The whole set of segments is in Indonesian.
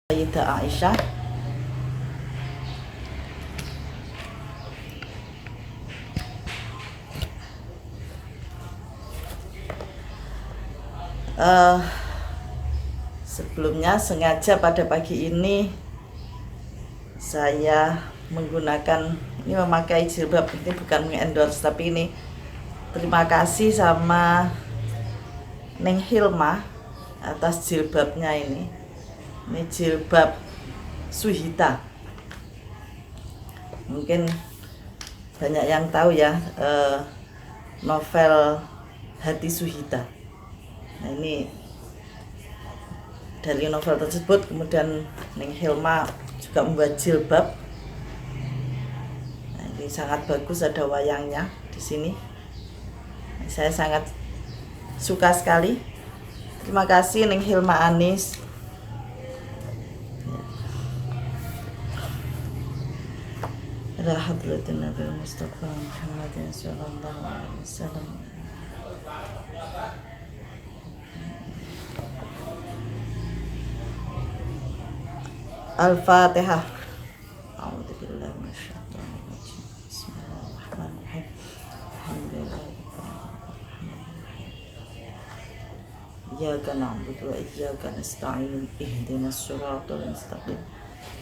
Sayyidah Aisyah. Sebelumnya sengaja pada pagi ini saya memakai jilbab. Ini bukan mengendorse, tapi ini terima kasih sama Neng Hilma atas jilbabnya ini. Ini jilbab Suhita. Mungkin banyak yang tahu ya, novel Hati Suhita. Nah, ini dari novel tersebut kemudian Neng Hilma juga membuat jilbab. Nah, ini sangat bagus, ada wayangnya di sini. Saya sangat suka sekali. Terima kasih Neng Hilma Anis. Ila hadratin Nabi Mustafa Muhammadin sallallahu alaihi wasallam. Al-Fatihah. A'udzu billahi minasyaitonir rajim. Bismillahirrahmanirrahim. Iyyaka na'budu wa iyyaka nasta'in. Ihdinas siratal mustaqim.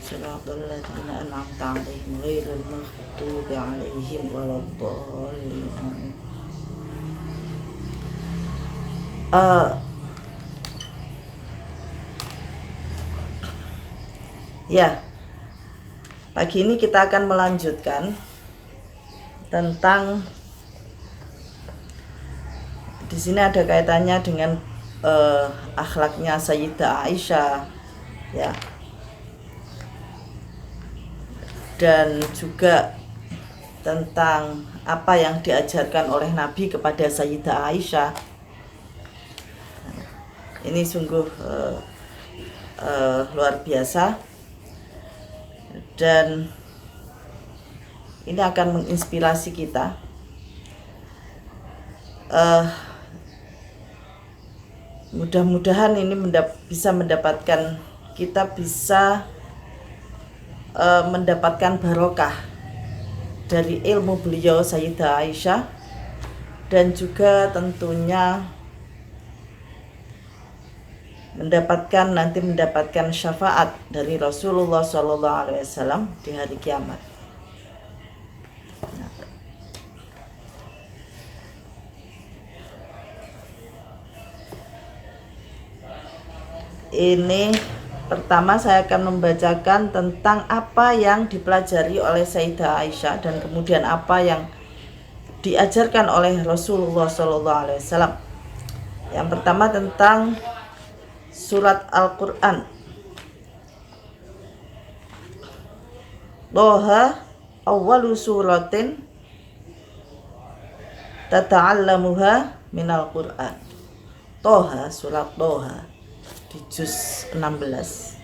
Siratal ladzina an'amta 'alaihim ghairil maghdubi 'alaihim waladdallin. Ya, pagi ini kita akan melanjutkan tentang, di sini ada kaitannya dengan akhlaknya Sayyidah Aisyah, ya, dan juga tentang apa yang diajarkan oleh Nabi kepada Sayyidah Aisyah. Ini sungguh luar biasa, dan ini akan menginspirasi kita. Mudah-mudahan ini bisa mendapatkan, kita bisa mendapatkan barokah dari ilmu beliau Sayyidah Aisyah, dan juga tentunya mendapatkan syafaat dari Rasulullah SAW di hari kiamat. Ini pertama saya akan membacakan tentang apa yang dipelajari oleh Sayyidah Aisyah dan kemudian apa yang diajarkan oleh Rasulullah SAW. Yang pertama tentang surat Al-Quran. Toha awwalu suratin tata'allamuha minal Quran. Toha, surat Toha di juz 16.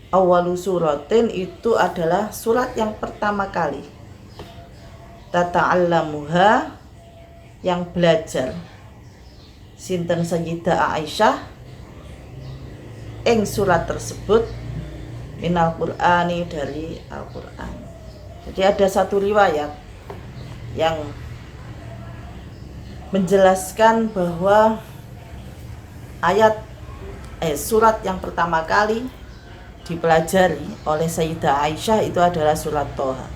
Awwalu suratin itu adalah surat yang pertama kali. Tata'allamuha, yang belajar sinten Sayyidah Aisyah ing surat tersebut minal Qur'ani, dari Al-Quran. Jadi ada satu riwayat yang menjelaskan bahwa surat yang pertama kali dipelajari oleh Sayyidah Aisyah itu adalah surat Toha.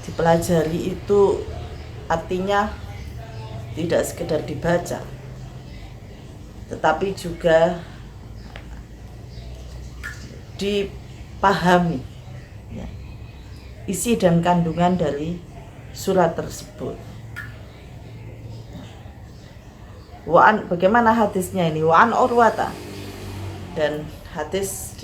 Dipelajari itu artinya tidak sekedar dibaca, tetapi juga dipahami, ya, isi dan kandungan dari surat tersebut. Bagaimana hadisnya ini? Wa'an Urwata, dan hadis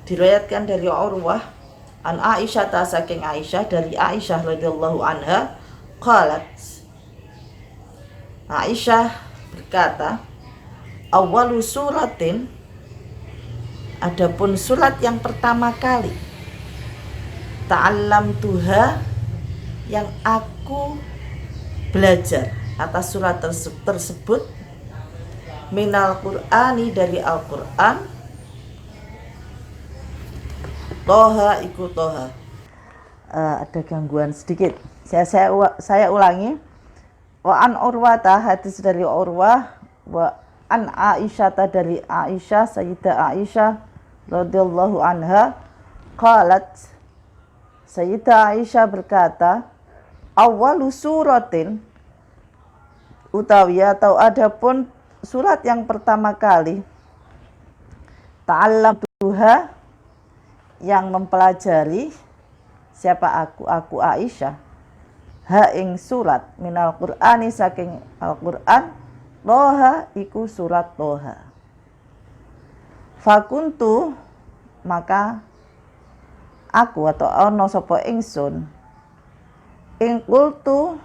diriwayatkan dari Urwah an Aisyah, saking Aisyah, dari Aisyah radhiyallahu anha, qalat, Aisyah berkata, awwalu suratin, adapun surat yang pertama kali, ta'allam tuha, yang aku belajar atas surat tersebut, minal Qur'ani dari Al-Qur'an, Toha iku Toha. Ada gangguan sedikit. Saya ulangi. Wa an Urwata, hadis dari Urwah, wa an Aisyah dari Aisyah, Sayyidah Aisyah radhiyallahu anha, qalat, Sayyidah Aisyah berkata, awwalu suratin, utawi atau adapun surat yang pertama kali, ta'allamtuha, yang mempelajari, siapa aku Aisyah, ha ing surat minal Qur'ani saking Al-Qur'an, Toha iku surat Toha. Fakuntu, maka aku atau ono sapa ingsun, ing qultu,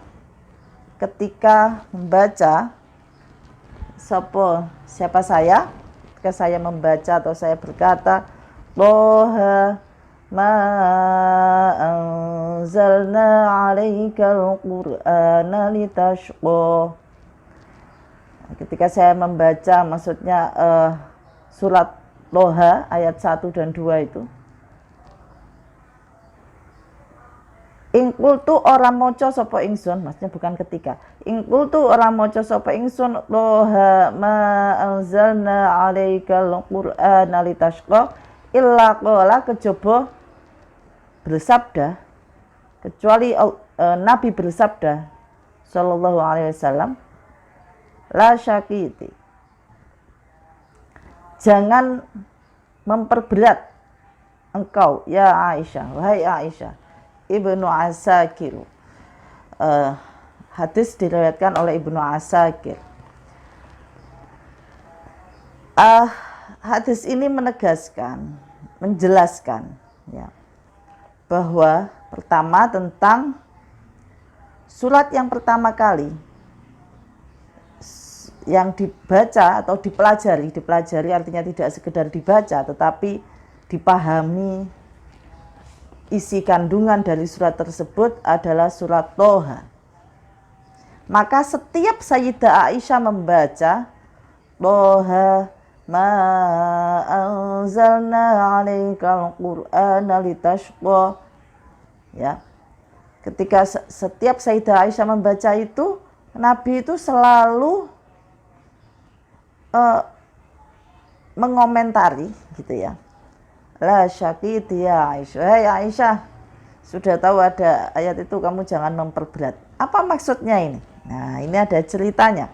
ketika membaca, siapa saya, ketika saya membaca atau saya berkata, Toha ma anzalna 'alaikal Qur'ana litashqa. Ketika saya membaca, maksudnya surat Toha ayat 1 dan 2 itu. Ingkultu orang moco sapa ingsun, maksudnya bukan ketika. Ingkultu orang moco sapa ingsun, Toha ma anzalna 'alaikal Qur'ana litashqa, illa qala, kejaba bersabda, kecuali Nabi bersabda sallallahu alaihi wasallam, la syakiti, jangan memperberat engkau ya Aisyah, wahai Aisyah. Ibnu Asakir, hadis diriwayatkan oleh Ibnu Asakir. Hadis ini menegaskan, menjelaskan, ya, bahwa pertama tentang surat yang pertama kali yang dibaca atau dipelajari artinya tidak sekedar dibaca tetapi dipahami isi kandungan dari surat tersebut adalah surat Toha. Maka setiap Sayyidah Aisyah membaca Toha ma anzalna 'alaikal Qur'ana litashqa, ya, ketika setiap Sayyidah Aisyah membaca itu, Nabi itu selalu mengomentari gitu ya, la syakiti ya Aisyah, hai Aisyah, sudah tahu ada ayat itu, kamu jangan memperberat. Apa maksudnya ini? Nah, ini ada ceritanya.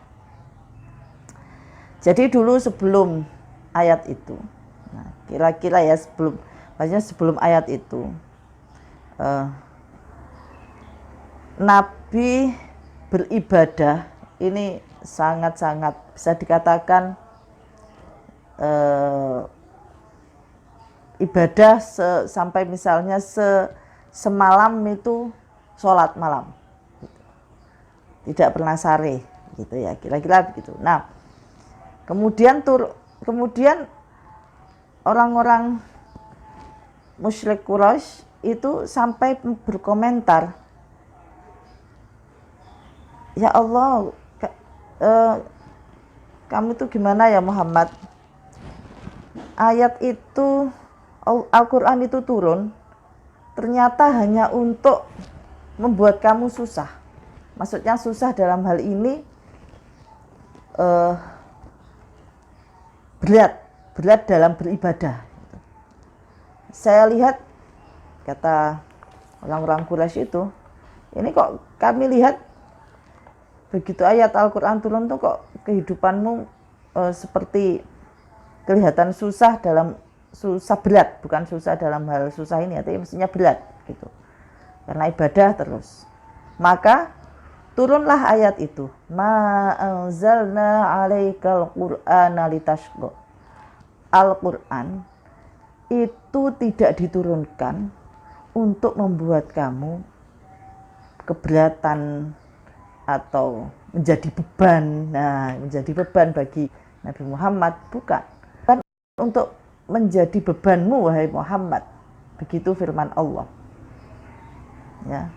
Jadi dulu sebelum ayat itu, nah, kira-kira ya maksudnya sebelum ayat itu, Nabi beribadah ini sangat-sangat bisa dikatakan ibadah sampai misalnya semalam itu sholat malam, tidak pernah sare gitu ya, kira-kira begitu. Nah, kemudian orang-orang musyrik Quraisy itu sampai berkomentar, ya Allah, kamu itu gimana ya Muhammad, ayat itu, Al-Quran itu turun ternyata hanya untuk membuat kamu susah. Maksudnya susah dalam hal ini berat dalam beribadah. Saya lihat, kata orang-orang Quraisy itu, ini kok kami lihat begitu ayat Al-Quran turun tuh kok kehidupanmu seperti kelihatan susah berat, bukan susah dalam hal susah ini, tapi mestinya berat gitu, karena ibadah terus. Maka turunlah ayat itu, ma anzalna 'alaikal Qur'ana litashqa. Al-Quran itu tidak diturunkan untuk membuat kamu keberatan atau menjadi beban. Nah, menjadi beban bagi Nabi Muhammad, bukan untuk menjadi bebanmu wahai Muhammad. Begitu firman Allah. Ya.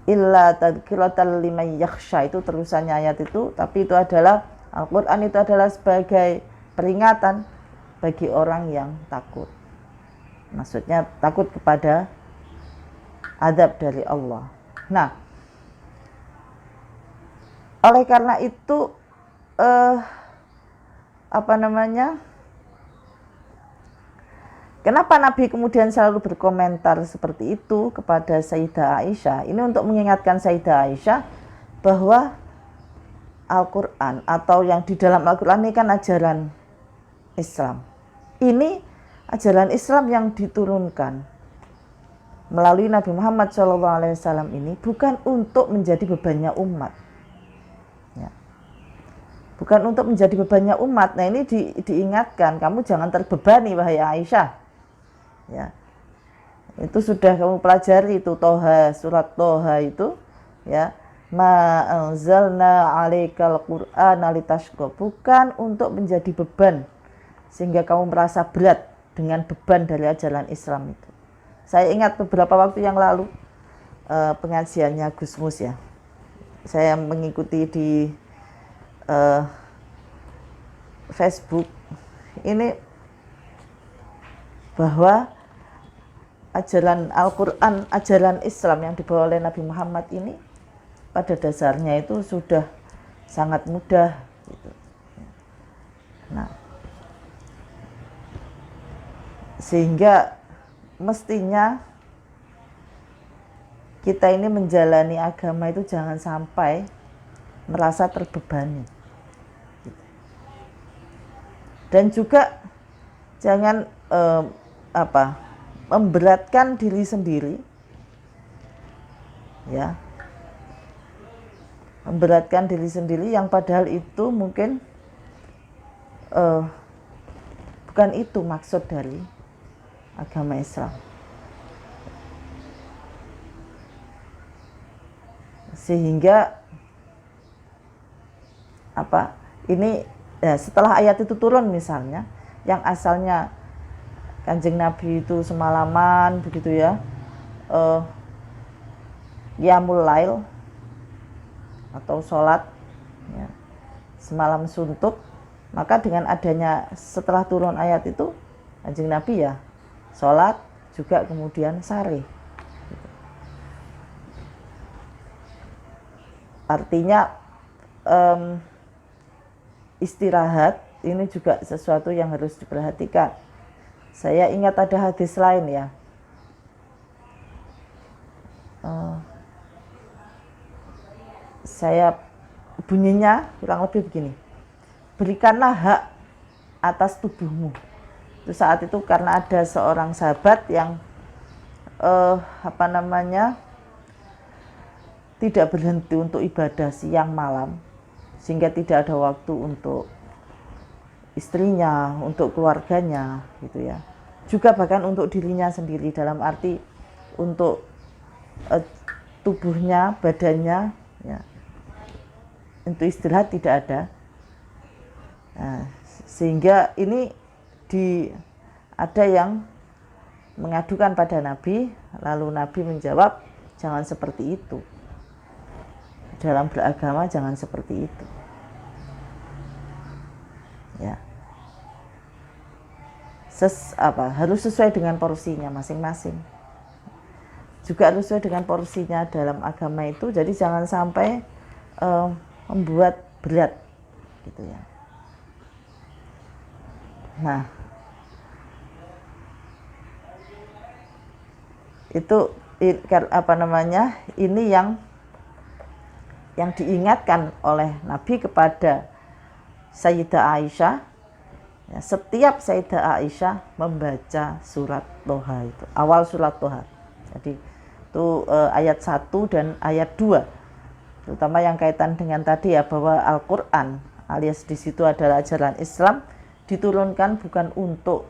illa tadhkiratan liman yakhsha, itu terusannya ayat itu, tapi itu adalah Al-Quran itu adalah sebagai peringatan bagi orang yang takut. Maksudnya takut kepada azab dari Allah. Nah, oleh karena itu kenapa Nabi kemudian selalu berkomentar seperti itu kepada Sayyidah Aisyah? Ini untuk mengingatkan Sayyidah Aisyah bahwa Al-Quran atau yang di dalam Al-Quran ini kan ajaran Islam. Ini ajaran Islam yang diturunkan melalui Nabi Muhammad SAW ini bukan untuk menjadi bebannya umat. Ya. Bukan untuk menjadi bebannya umat. Nah, ini diingatkan, kamu jangan terbebani wahai Aisyah. Ya. Itu sudah kamu pelajari itu Toha, surat Toha itu, ya. Ma anzalna 'alaikal Qur'ana litashqa, bukan untuk menjadi beban sehingga kamu merasa berat dengan beban dari ajaran Islam itu. Saya ingat beberapa waktu yang lalu pengajiannya Gus Mus, ya. Saya mengikuti di Facebook ini bahwa ajaran Al-Quran, ajaran Islam yang dibawa oleh Nabi Muhammad ini pada dasarnya itu sudah sangat mudah gitu. Nah, sehingga mestinya kita ini menjalani agama itu jangan sampai merasa terbebani. Dan juga jangan memberatkan diri sendiri, ya. Memberatkan diri sendiri yang padahal itu mungkin bukan itu maksud dari agama Islam. Sehingga ini ya, setelah ayat itu turun misalnya, yang asalnya Kanjeng Nabi itu semalaman begitu ya, qiyamul lail atau sholat ya, semalam suntuk, maka dengan adanya setelah turun ayat itu Kanjeng Nabi ya sholat juga kemudian sare. Artinya istirahat ini juga sesuatu yang harus diperhatikan. Saya ingat ada hadis lain ya. Saya bunyinya kurang lebih begini. Berikanlah hak atas tubuhmu. Itu saat itu karena ada seorang sahabat yang tidak berhenti untuk ibadah siang malam, sehingga tidak ada waktu untuk istrinya, untuk keluarganya gitu ya. Juga bahkan untuk dirinya sendiri, dalam arti untuk tubuhnya, badannya ya. Untuk istirahat tidak ada. Nah, sehingga ini ada yang mengadukan pada Nabi, lalu Nabi menjawab, jangan seperti itu. Dalam beragama jangan seperti itu. Ya. Harus sesuai dengan porsinya masing-masing. Juga harus sesuai dengan porsinya dalam agama itu. Jadi jangan sampai membuat berat gitu ya. Nah, itu ini yang diingatkan oleh Nabi kepada Sayyidah Aisyah ya, setiap Sayyidah Aisyah membaca surat Toha itu, awal surat Toha. Jadi itu ayat 1 dan ayat 2, terutama yang kaitan dengan tadi ya, bahwa Al-Quran alias di situ adalah ajaran Islam, diturunkan bukan untuk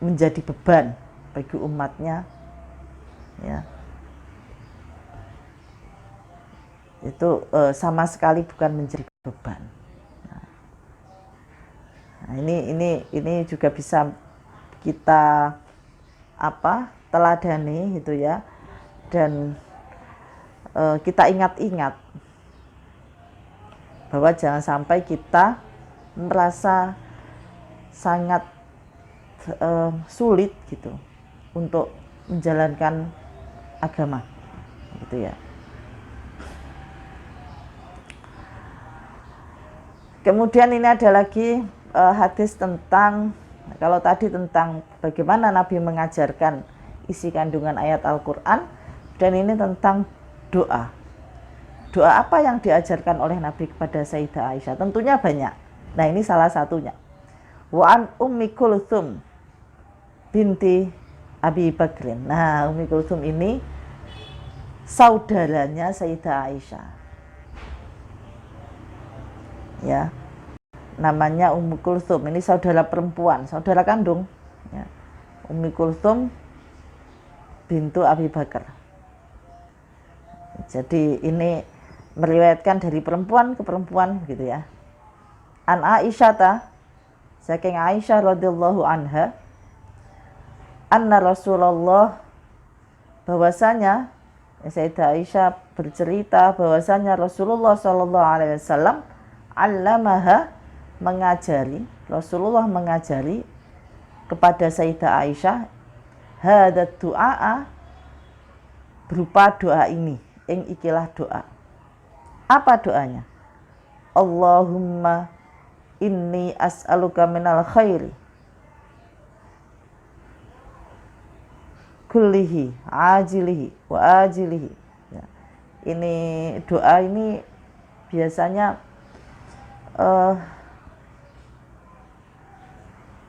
menjadi beban bagi umatnya ya. Itu sama sekali bukan menjadi beban. Nah, ini juga bisa kita teladani gitu ya, dan kita ingat-ingat bahwa jangan sampai kita merasa sangat sulit gitu untuk menjalankan agama gitu ya. Kemudian ini ada lagi hadis tentang, kalau tadi tentang bagaimana Nabi mengajarkan isi kandungan ayat Al-Quran, dan ini tentang doa. Doa apa yang diajarkan oleh Nabi kepada Sayyidah Aisyah? Tentunya banyak. Nah, ini salah satunya. Wa an Ummi Kulthum binti Abi Bakrin. Nah, Ummi Kulthum ini saudaranya Sayyidah Aisyah. Ya. Namanya Ummu Kulthum. Ini saudara perempuan, saudara kandung. Ya. Ummi Kulthum bintu Abi Bakar. Jadi ini meriwayatkan dari perempuan ke perempuan gitu ya. An Aisyah, saking Aisyah radhiyallahu anha, anna Rasulullah, bahwasanya Sayyidah Aisyah bercerita bahwasanya Rasulullah sallallahu alaihi wasallam allamaha, mengajari, Rasulullah mengajari kepada Sayyidah Aisyah hadat du'a, berupa doa ini, ing ikilah doa. Apa doanya? Allahumma inni as'aluka minal khairi kullihi ajilihi wa ajilihi. Ya. Ini doa ini biasanya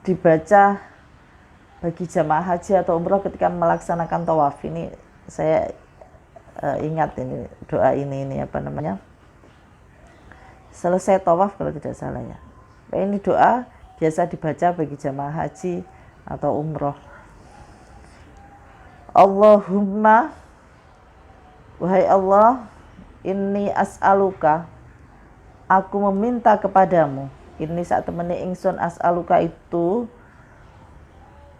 dibaca bagi jamaah haji atau umroh ketika melaksanakan tawaf. Ini saya ingat ini doa ini apa namanya? Selesai tawaf kalau tidak salah ya. Ini doa biasa dibaca bagi jamaah haji atau umroh. Allahumma, wahai Allah, inni as'aluka, aku meminta kepadamu. Ini saat temani ingsun, as'aluka itu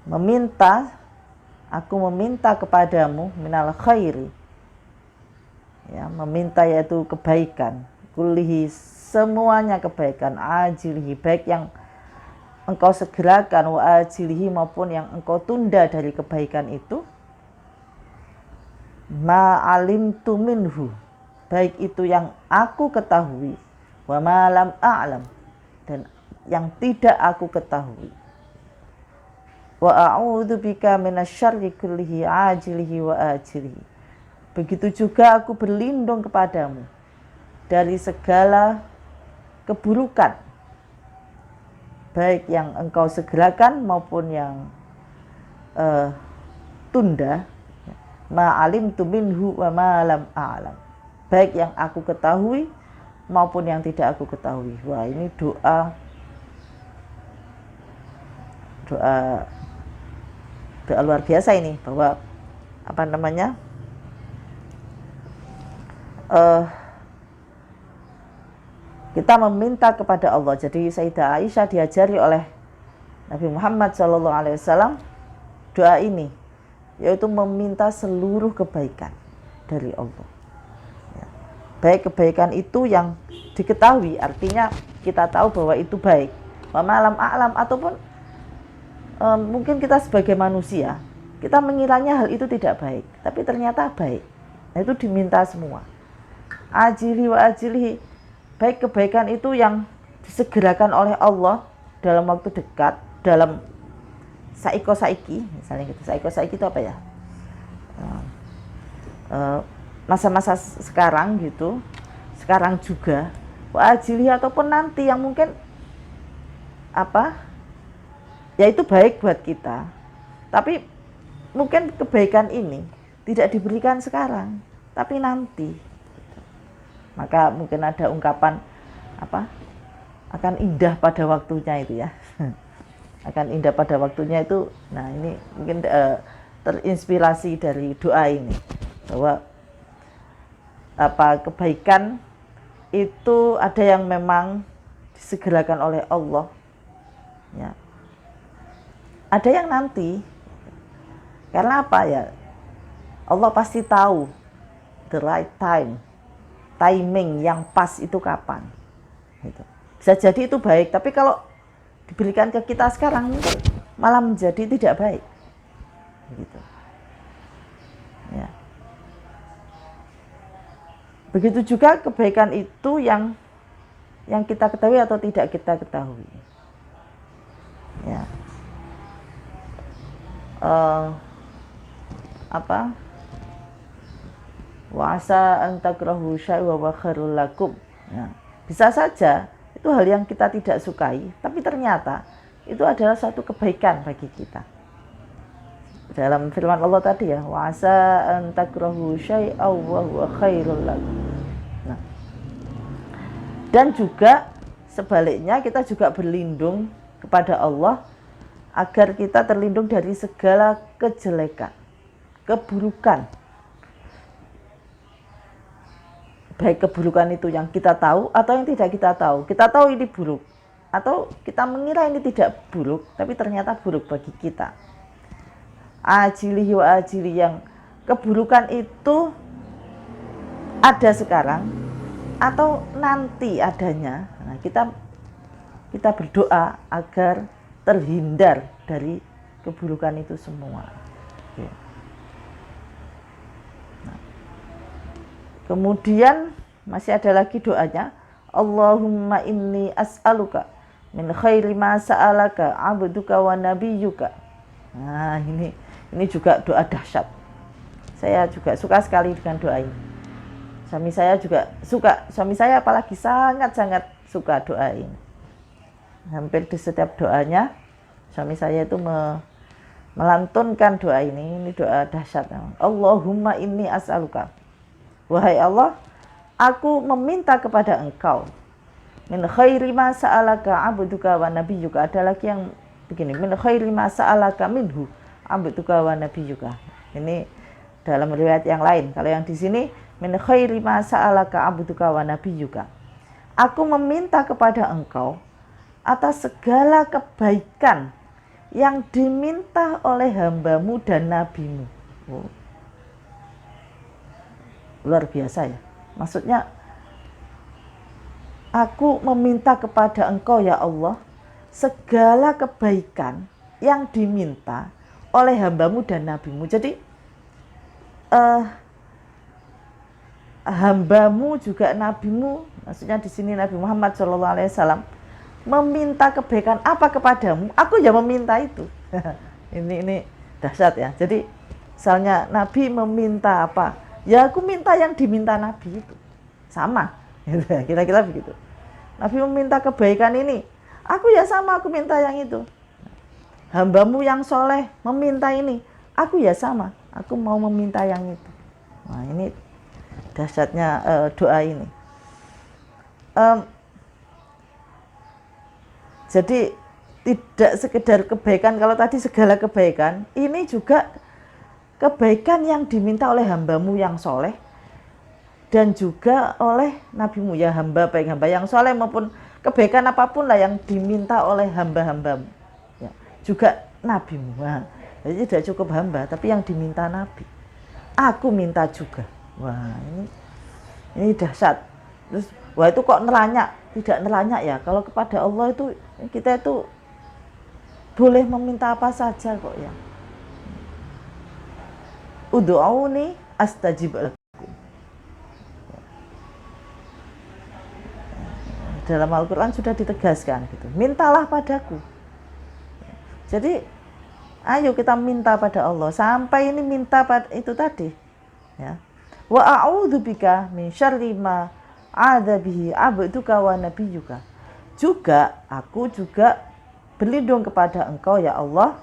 meminta, aku meminta kepadamu minal khairi. Ya, meminta yaitu kebaikan. Kullihi, semuanya kebaikan, ajilihi, baik yang engkau segerakan, wa ajilihi, maupun yang engkau tunda dari kebaikan itu, ma'alimtu minhu, baik itu yang aku ketahui, wa ma lam a'lam, dan yang tidak aku ketahui, wa a'udzu bika minasyarri kullihi ajilihi wa ajilihi, begitu juga aku berlindung kepadamu dari segala keburukan, baik yang engkau segerakan maupun yang tunda, ma'alimtu minhu wa ma lam a'lam, baik yang aku ketahui maupun yang tidak aku ketahui. Wah, ini doa luar biasa ini, bahwa apa namanya, kita meminta kepada Allah. Jadi Sayyidah Aisyah diajari oleh Nabi Muhammad SAW doa ini, yaitu meminta seluruh kebaikan dari Allah. Ya. Baik kebaikan itu yang diketahui, artinya kita tahu bahwa itu baik. Wa malam a'lam, ataupun mungkin kita sebagai manusia, kita mengiranya hal itu tidak baik, tapi ternyata baik. Nah, itu diminta semua. Ajili wa ajilihi, baik kebaikan itu yang disegerakan oleh Allah dalam waktu dekat, dalam saiko saiki, misalnya gitu. Saiko saiki itu apa ya? Masa-masa sekarang gitu, sekarang juga. Wa ajili, ataupun nanti yang mungkin apa? Ya itu baik buat kita. Tapi mungkin kebaikan ini tidak diberikan sekarang, tapi nanti. Maka mungkin ada ungkapan apa? Akan indah pada waktunya itu ya. Akan indah pada waktunya itu. Nah, ini mungkin terinspirasi dari doa ini, bahwa apa, kebaikan itu ada yang memang disegerakan oleh Allah, ya. Ada yang nanti. Karena apa ya? Allah pasti tahu the right time, timing yang pas itu kapan. Gitu. Bisa jadi itu baik, tapi kalau diberikan ke kita sekarang mungkin malah menjadi tidak baik. Gitu. Ya. Begitu juga kebaikan itu yang kita ketahui atau tidak kita ketahui. Ya. Wa asa an takrahu syai'an wa huwa khairul lakum. Ya. Bisa saja itu hal yang kita tidak sukai, tapi ternyata itu adalah suatu kebaikan bagi kita. Dalam firman Allah tadi ya, wa asa an takrahu syai'an wa huwa khairul lakum. Nah. Dan juga sebaliknya kita juga berlindung kepada Allah agar kita terlindung dari segala kejelekan, keburukan. Baik keburukan itu yang kita tahu atau yang tidak kita tahu. Kita tahu ini buruk atau kita mengira ini tidak buruk, tapi ternyata buruk bagi kita. Ajili wa ajili, yang keburukan itu ada sekarang atau nanti adanya. Nah, kita berdoa agar terhindar dari keburukan itu semua. Nah, kemudian masih ada lagi doanya, Allahumma inni as'aluka min khairi ma sa'alaka abduka wa nabiyyuka. Nah, ini juga doa dahsyat. Saya juga suka sekali dengan doa ini. Suami saya juga suka, suami saya apalagi sangat-sangat suka doa ini. Hampir di setiap doanya suami saya itu melantunkan doa ini doa dahsyat. Allahumma inni as'aluka, wahai Allah, aku meminta kepada engkau, min khairi ma sa'alaka abduka wa nabiyyuka. Ada lagi yang begini, min khairi ma sa'alaka minhu abduka wa nabiyyuka. Ini dalam riwayat yang lain. Kalau yang di sini min khairi ma sa'alaka abduka wa nabiyyuka. Aku meminta kepada engkau atas segala kebaikan yang diminta oleh hambamu dan nabimu. Oh. Luar biasa ya. Maksudnya, aku meminta kepada engkau ya Allah segala kebaikan yang diminta oleh hambamu dan nabimu. Jadi hambamu juga nabimu, maksudnya di sini Nabi Muhammad SAW meminta kebaikan apa kepadamu, aku ya meminta itu. ini dahsyat ya. Jadi misalnya Nabi meminta apa, ya aku minta yang diminta Nabi itu sama. Kira-kira begitu. Nabi meminta kebaikan ini, aku ya sama, aku minta yang itu. Hambamu yang soleh meminta ini, aku ya sama, aku mau meminta yang itu. Nah, ini dahsyatnya doa ini. Jadi tidak sekedar kebaikan, kalau tadi segala kebaikan, ini juga kebaikan yang diminta oleh hambamu yang soleh dan juga oleh nabimu ya, hamba baik hamba yang soleh maupun kebaikan apapun lah yang diminta oleh hamba-hambamu ya, juga nabimu. Nah, jadi tidak cukup hamba tapi yang diminta nabi, aku minta juga. Wah, ini dahsyat. Terus wah, itu kok nelanyak? Tidak nelanyak ya, kalau kepada Allah itu kita itu boleh meminta apa saja kok ya. Ud'uuni astajib lakum. Dalam Al-Quran sudah ditegaskan gitu, mintalah padaku. Jadi ayo kita minta pada Allah, sampai ini minta pada itu tadi ya. Wa a'udzubika min syarri ma a'adzabihi abduka wa nabiyyuka. Juga aku juga berlindung kepada engkau ya Allah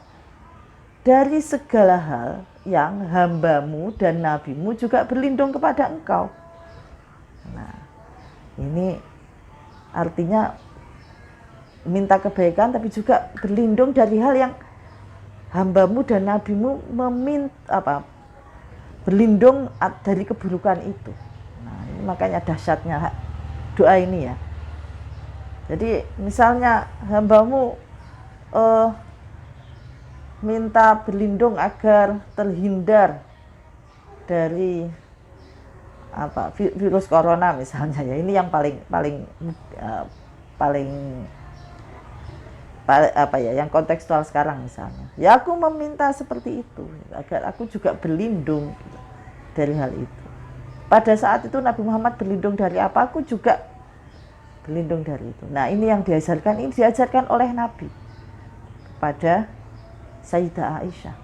dari segala hal yang hambamu dan nabimu juga berlindung kepada engkau. Nah, ini artinya minta kebaikan tapi juga berlindung dari hal yang hambamu dan nabimu berlindung dari keburukan itu. Nah, ini makanya dahsyatnya doa ini ya. Jadi misalnya hambamu minta berlindung agar terhindar dari virus corona misalnya ya, ini yang paling yang kontekstual sekarang misalnya. Ya aku meminta seperti itu agar aku juga berlindung dari hal itu. Pada saat itu Nabi Muhammad berlindung dari apa, aku juga berlindung dari itu. Nah ini yang diajarkan oleh Nabi kepada Sayyidah Aisyah.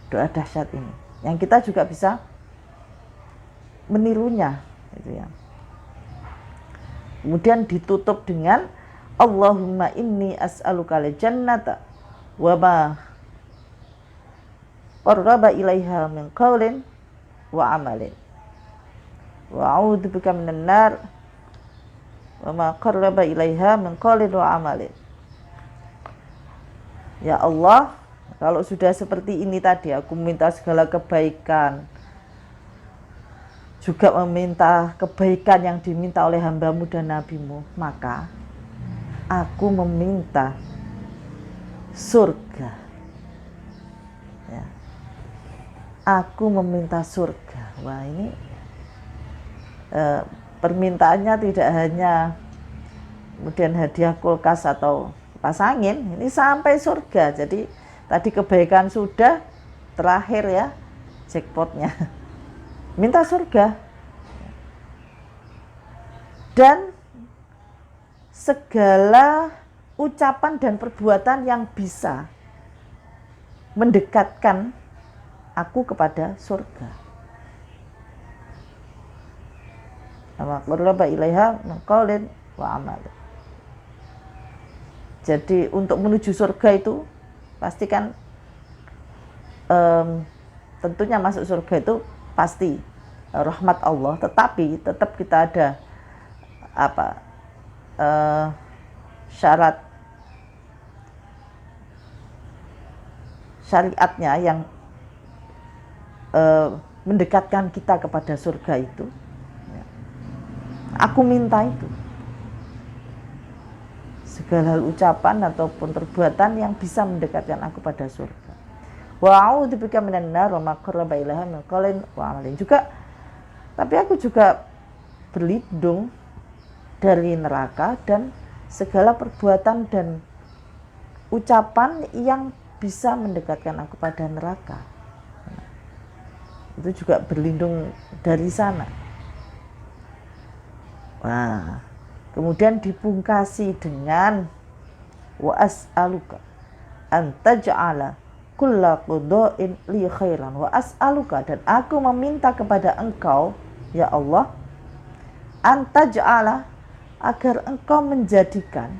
Doa dahsyat ini yang kita juga bisa menirunya gitu ya. Kemudian ditutup dengan Allahumma inni as'aluka al-jannata wa ma qarraba ilaiha min qaulin wa amalin wa a'udzubika minan nar wa ma qarraba ilaiha min qaulin wa amalin. Ya Allah, kalau sudah seperti ini tadi, aku minta segala kebaikan, juga meminta kebaikan yang diminta oleh hamba-Mu dan Nabi-Mu, maka aku meminta surga. Ya. Aku meminta surga. Wah ini permintaannya tidak hanya kemudian hadiah kulkas atau kipas angin, ini sampai surga. Jadi tadi kebaikan sudah, terakhir ya jackpotnya. Minta surga. Dan segala ucapan dan perbuatan yang bisa mendekatkan aku kepada surga. Jadi untuk menuju surga itu pastikan tentunya masuk surga itu pasti rahmat Allah, tetapi tetap kita ada syarat syariatnya yang mendekatkan kita kepada surga itu. Aku minta itu, segala hal ucapan ataupun perbuatan yang bisa mendekatkan aku pada surga. Wa a'udzubika minan nar wa ma qarraba ilaiha min qaulin wa amalin. Juga tapi aku juga berlindung dari neraka dan segala perbuatan dan ucapan yang bisa mendekatkan aku pada neraka. Itu juga berlindung dari sana. Nah, kemudian dipungkasi dengan wa as'aluka an taj'ala kulla quda'in li khairan wa as'aluka, dan aku meminta kepada Engkau ya Allah an taj'ala, agar Engkau menjadikan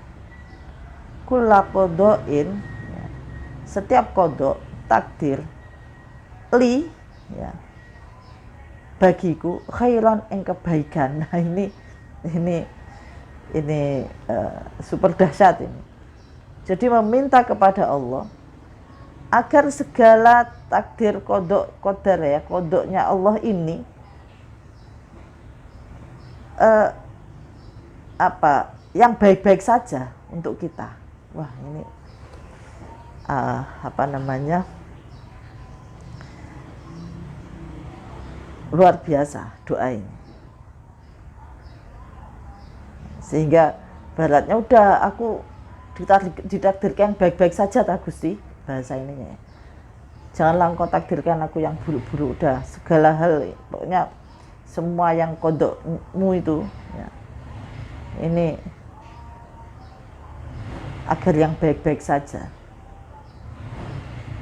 kulla quda'in, ya, setiap qada, takdir, li, ya, bagiku khairan, yang kebaikan. Nah ini super dahsyat ini. Jadi meminta kepada Allah agar segala takdir qadar ya, kodoknya Allah ini yang baik-baik saja untuk kita. Wah ini luar biasa doa ini. Sehingga baratnya udah aku ditakdirkan baik-baik saja tak Gusti, bahasa ininya. Janganlah Engkau takdirkan aku yang buruk-buruk, udah segala hal pokoknya semua yang kodokmu itu ya, ini agar yang baik-baik saja,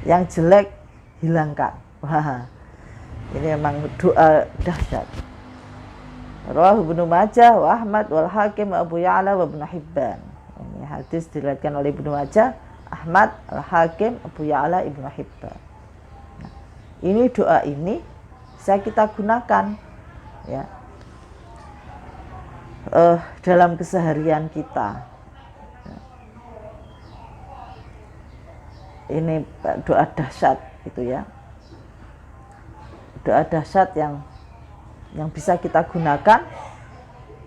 yang jelek hilangkan. Wah ini memang doa dahsyat. Rawahu Ibnu Majah wa Ahmad wal Hakim wa Abu Ya'la wa Ibnu Hibban. Ini hadis diriwayatkan oleh Ibnu Majah, Ahmad, Al Hakim, Abu Ya'la, Ibnu Hibban. Nah, ini doa ini bisa kita gunakan ya dalam keseharian kita. Ini doa dahsyat gitu ya. Doa dahsyat yang bisa kita gunakan.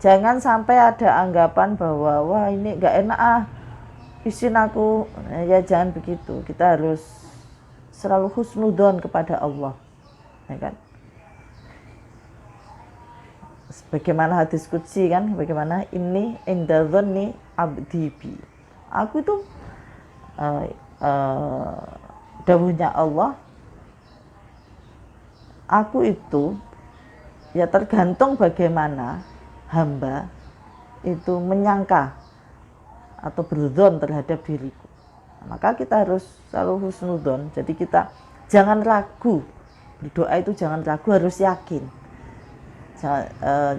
Jangan sampai ada anggapan bahwa wah ini gak enak izin aku, ya jangan begitu. Kita harus selalu husnudzon kepada Allah, ya kan? Bagaimana hadis qudsi kan, bagaimana ini inda dzanni abdi bi. Aku itu dawuhnya Allah, aku itu ya tergantung bagaimana hamba itu menyangka atau berzon terhadap diriku. Maka kita harus selalu husnudzon. Jadi kita jangan ragu berdoa, itu jangan ragu, harus yakin.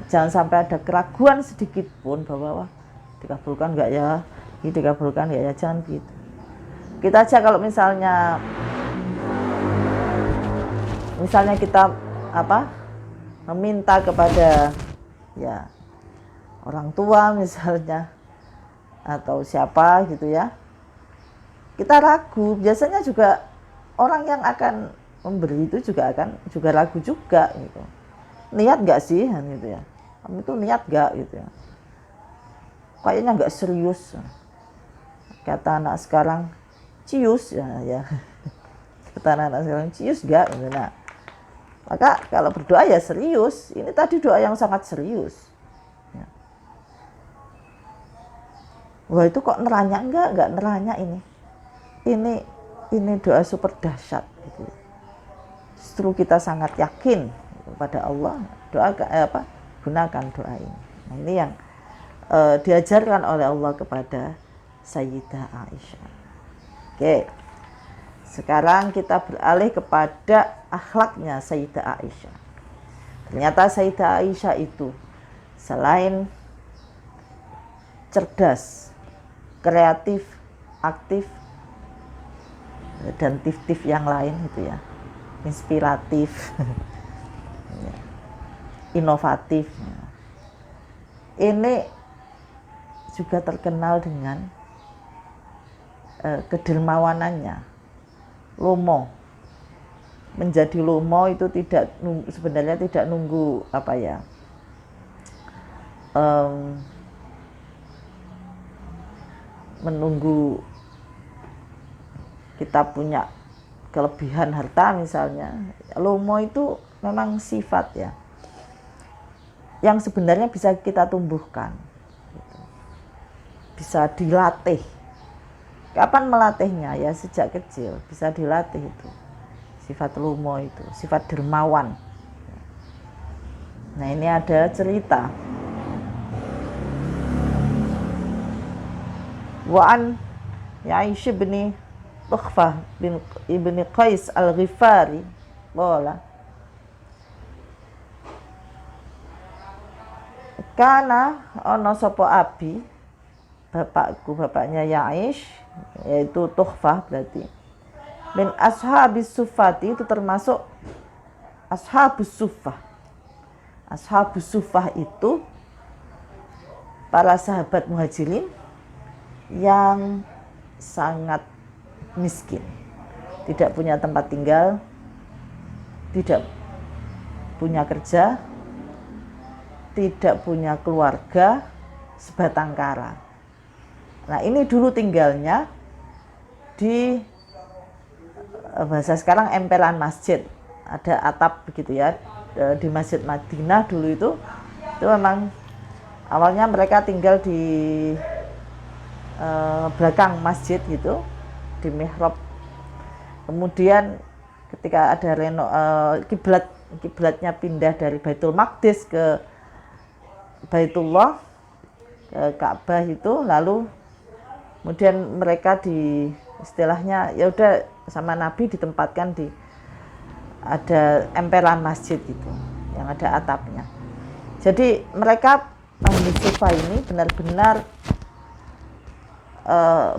Jangan sampai ada keraguan sedikit pun bahwa wah, dikabulkan nggak ya, ini dikabulkan nggak ya, jangan gitu. Kita aja kalau misalnya kita meminta kepada ya orang tua misalnya atau siapa gitu ya, kita ragu, biasanya juga orang yang akan memberi itu juga ragu juga gitu. Niat nggak sih gitu ya, kamu itu niat nggak gitu ya, kayaknya nggak serius, kata anak sekarang cius ya kata anak sekarang cius nggak gitu. Nah, maka kalau berdoa ya serius, ini tadi doa yang sangat serius ya. Wah itu kok neranya, enggak neranya, ini doa super dahsyat gitu. Justru kita sangat yakin kepada Allah, gunakan doa ini. Nah, ini yang diajarkan oleh Allah kepada Sayyidah Aisyah. Oke, sekarang kita beralih kepada akhlaknya Sayyidah Aisyah. Ternyata Sayyidah Aisyah itu selain cerdas, kreatif, aktif, dan tif-tif yang lain itu ya, inspiratif, inovatif. Ini juga terkenal dengan kedermawanannya, lomo. Menjadi lomo itu sebenarnya tidak nunggu menunggu kita punya kelebihan harta misalnya. Lomo itu memang sifat ya yang sebenarnya bisa kita tumbuhkan, bisa dilatih. Kapan melatihnya? Ya sejak kecil bisa dilatih itu. Sifat lomo itu, sifat dermawan. Nah ini ada cerita. Wa'an Ya'ish bin Tukhfah bin Ibni Qais al-Ghifari qala kana ana sapa abi, bapaknya Ya'ish, yaitu Tukhfah berarti, min ashabis suffati, itu termasuk ashabus suffah. Ashabus suffah itu para sahabat muhajirin yang sangat miskin, tidak punya tempat tinggal, tidak punya kerja, tidak punya keluarga, sebatang kara. Nah ini dulu tinggalnya di bahasa sekarang emperan masjid, ada atap begitu ya, di Masjid Madinah dulu itu memang awalnya mereka tinggal di belakang masjid gitu, di mihrab. Kemudian ketika ada kiblatnya pindah dari Baitul Maqdis ke Baitullah, ke Ka'bah itu, lalu kemudian mereka istilahnya ya udah sama Nabi ditempatkan di ada emperan masjid itu yang ada atapnya. Jadi mereka ahli sufa ini benar-benar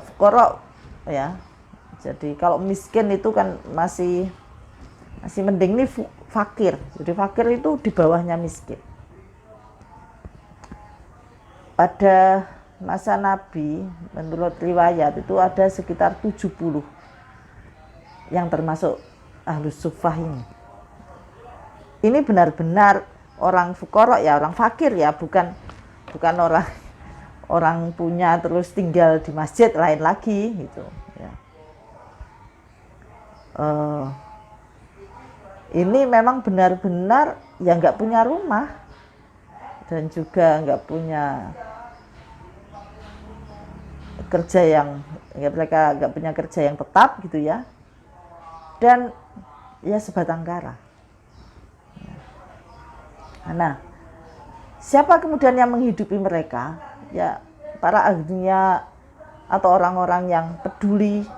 fuqara ya. Jadi kalau miskin itu kan masih mending, nih fakir. Jadi fakir itu di bawahnya miskin. Pada masa Nabi menurut riwayat itu ada sekitar 70 yang termasuk ahlus suffah ini. Ini benar-benar orang fuqara ya, orang fakir ya, bukan orang punya terus tinggal di masjid, lain lagi gitu ya. Ini memang benar-benar ya nggak punya rumah, dan juga nggak punya kerja yang mereka nggak punya kerja yang tetap gitu ya, dan ya sebatang kara. Nah, siapa kemudian yang menghidupi mereka? Ya para agniya atau orang-orang yang peduli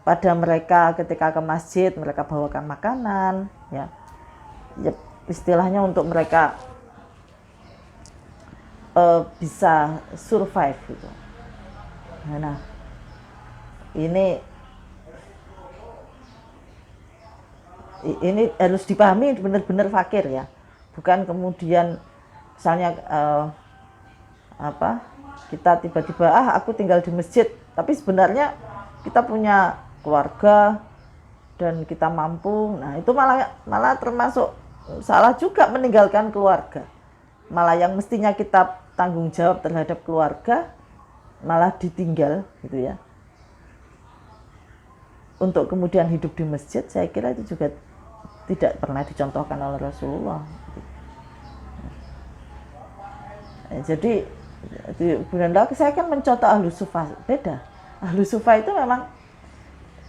pada mereka ketika ke masjid, mereka bawakan makanan, ya istilahnya untuk mereka bisa survive gitu. Nah, ini harus dipahami benar-benar fakir ya, bukan kemudian misalnya kita tiba-tiba aku tinggal di masjid, tapi sebenarnya kita punya keluarga dan kita mampu. Nah itu malah termasuk salah juga meninggalkan keluarga, malah yang mestinya kita tanggung jawab terhadap keluarga malah ditinggal gitu ya, untuk kemudian hidup di masjid. Saya kira itu juga tidak pernah dicontohkan oleh Rasulullah. Jadi Bunda, saya kan mencontoh Ahlus Sufa, beda. Ahlus Sufa itu memang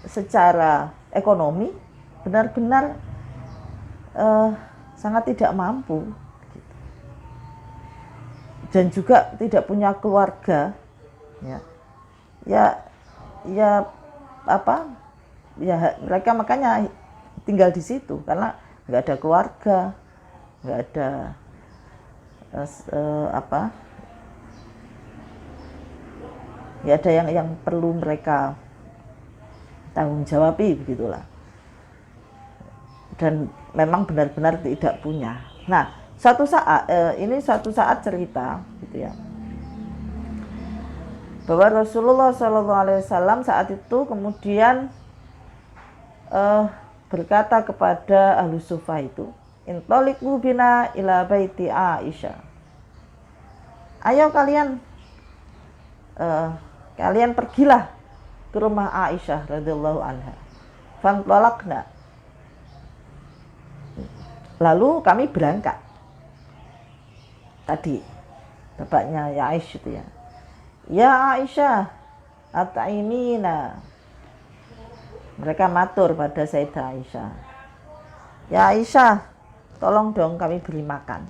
secara ekonomi benar-benar sangat tidak mampu dan juga tidak punya keluarga, ya mereka makanya tinggal di situ karena nggak ada keluarga, nggak ada nggak ada yang perlu mereka tanggung jawabi begitulah, dan memang benar-benar tidak punya. Nah suatu saat cerita gitu ya, bahwa Rasulullah SAW saat itu kemudian berkata kepada Ahlus Sufa itu, intoliqu bina ila baiti Aisyah, ayo kalian pergilah ke rumah Aisyah radhiyallahu anha. Fantolakna, lalu kami berangkat. Tadi bapaknya ya Aisyah itu ya, ya Aisyah at'imina, mereka matur pada Sayyidah Aisyah, ya Aisyah tolong dong kami beri makan.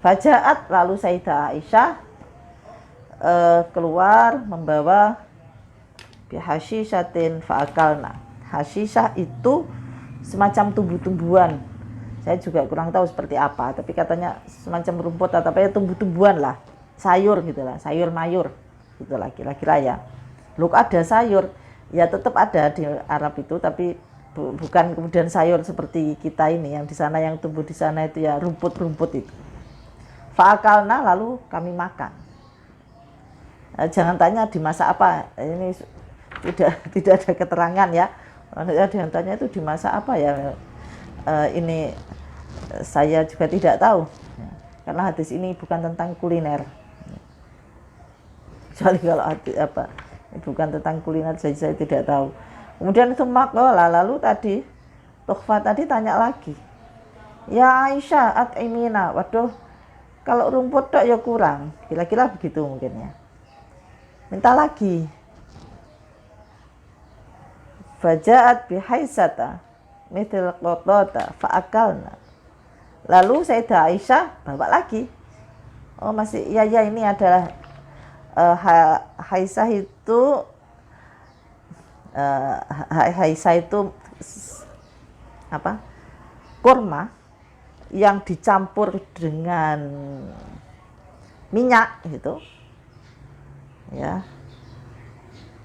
Fajaat, lalu Sayyidah Aisyah keluar membawa bihashishatin fa'akalna. Hashisah itu semacam tumbuh-tumbuhan, saya juga kurang tahu seperti apa, tapi katanya semacam rumput atau apa ya, tumbuh-tumbuhan lah, sayur gitu lah, sayur mayur gitu lah kira-kira ya. Look, ada sayur ya, tetap ada di Arab itu, tapi bukan kemudian sayur seperti kita ini yang di sana, yang tumbuh di sana itu ya rumput-rumput itu. Fa'akalna, lalu kami makan. Jangan tanya dimasak apa, ini tidak ada keterangan ya. Jangan tanya itu dimasak apa ya, ini saya juga tidak tahu karena hadis ini bukan tentang kuliner, kecuali kalau bukan tentang kuliner saya tidak tahu. Kemudian itu makola, lalu tadi Tukhfa tadi tanya lagi, ya Aisyah at'imina, waduh kalau rumput tok ya kurang, kira-kira begitu mungkin ya, minta lagi. Fajaat bihaisata mithil qotota fa'akalna, lalu Sayyidah Aisyah bawa lagi. Oh masih ya ini adalah haisah itu apa, kurma yang dicampur dengan minyak gitu ya,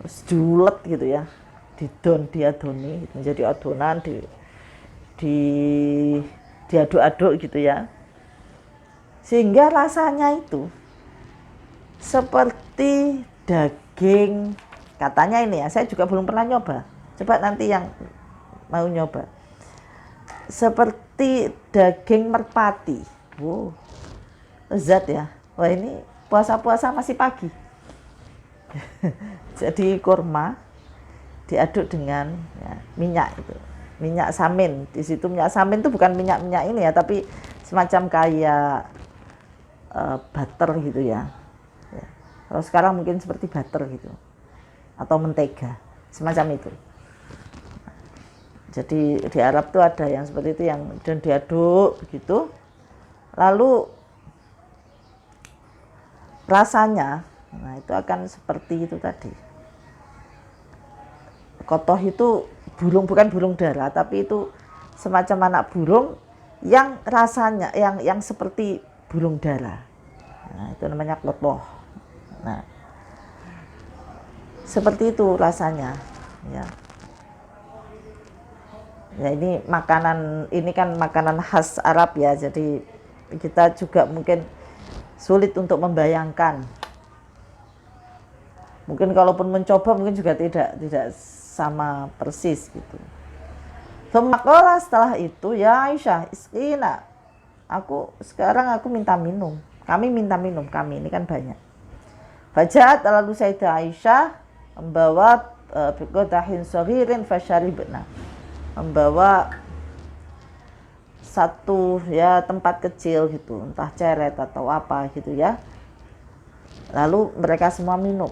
terus diulet gitu ya, diadoni menjadi adonan, diaduk-aduk gitu ya, sehingga rasanya itu seperti daging, katanya ini ya, saya juga belum pernah nyoba, coba nanti yang mau nyoba, seperti daging merpati. Wow, lezat ya. Wah ini puasa-puasa masih pagi. Jadi kurma diaduk dengan minyak itu, minyak samin. Di situ minyak samin itu bukan minyak-minyak ini ya, tapi semacam kayak butter gitu ya. Kalau sekarang mungkin seperti butter gitu, atau mentega, semacam itu. Jadi di Arab tuh ada yang seperti itu, yang dan diaduk begitu. Lalu rasanya, nah itu akan seperti itu tadi. Kotoh itu burung, bukan burung dara, tapi itu semacam anak burung yang rasanya yang seperti burung dara. Nah, itu namanya kotoh. Nah, seperti itu rasanya, ya. Ya ini makanan, ini kan makanan khas Arab ya, jadi kita juga mungkin sulit untuk membayangkan. Mungkin kalaupun mencoba mungkin juga tidak sama persis gitu. Semakola setelah itu, ya Aisyah, iskina, sekarang aku minta minum. Kami minta minum, kami ini kan banyak. Fajat lalu Sayyidah Aisyah membawa biqadahin saghirin fasyaribna, membawa satu ya tempat kecil gitu, entah ceret atau apa gitu ya. Lalu mereka semua minum.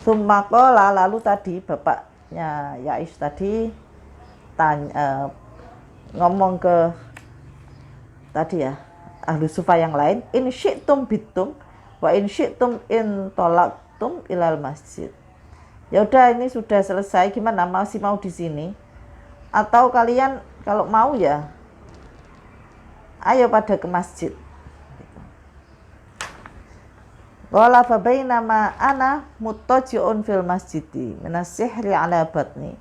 Summakola, lalu tadi bapaknya Yaish tadi ngomong ke tadi ya ahlu sufa yang lain, in syi'tum bitum wa in syi'tum in tolaktum ilal masjid. Ya udah, ini sudah selesai, gimana, masih mau di sini atau kalian kalau mau ya ayo pada ke masjid. Wala fa bainama ana muttaji'un fil masjidi minas sihri ala batni.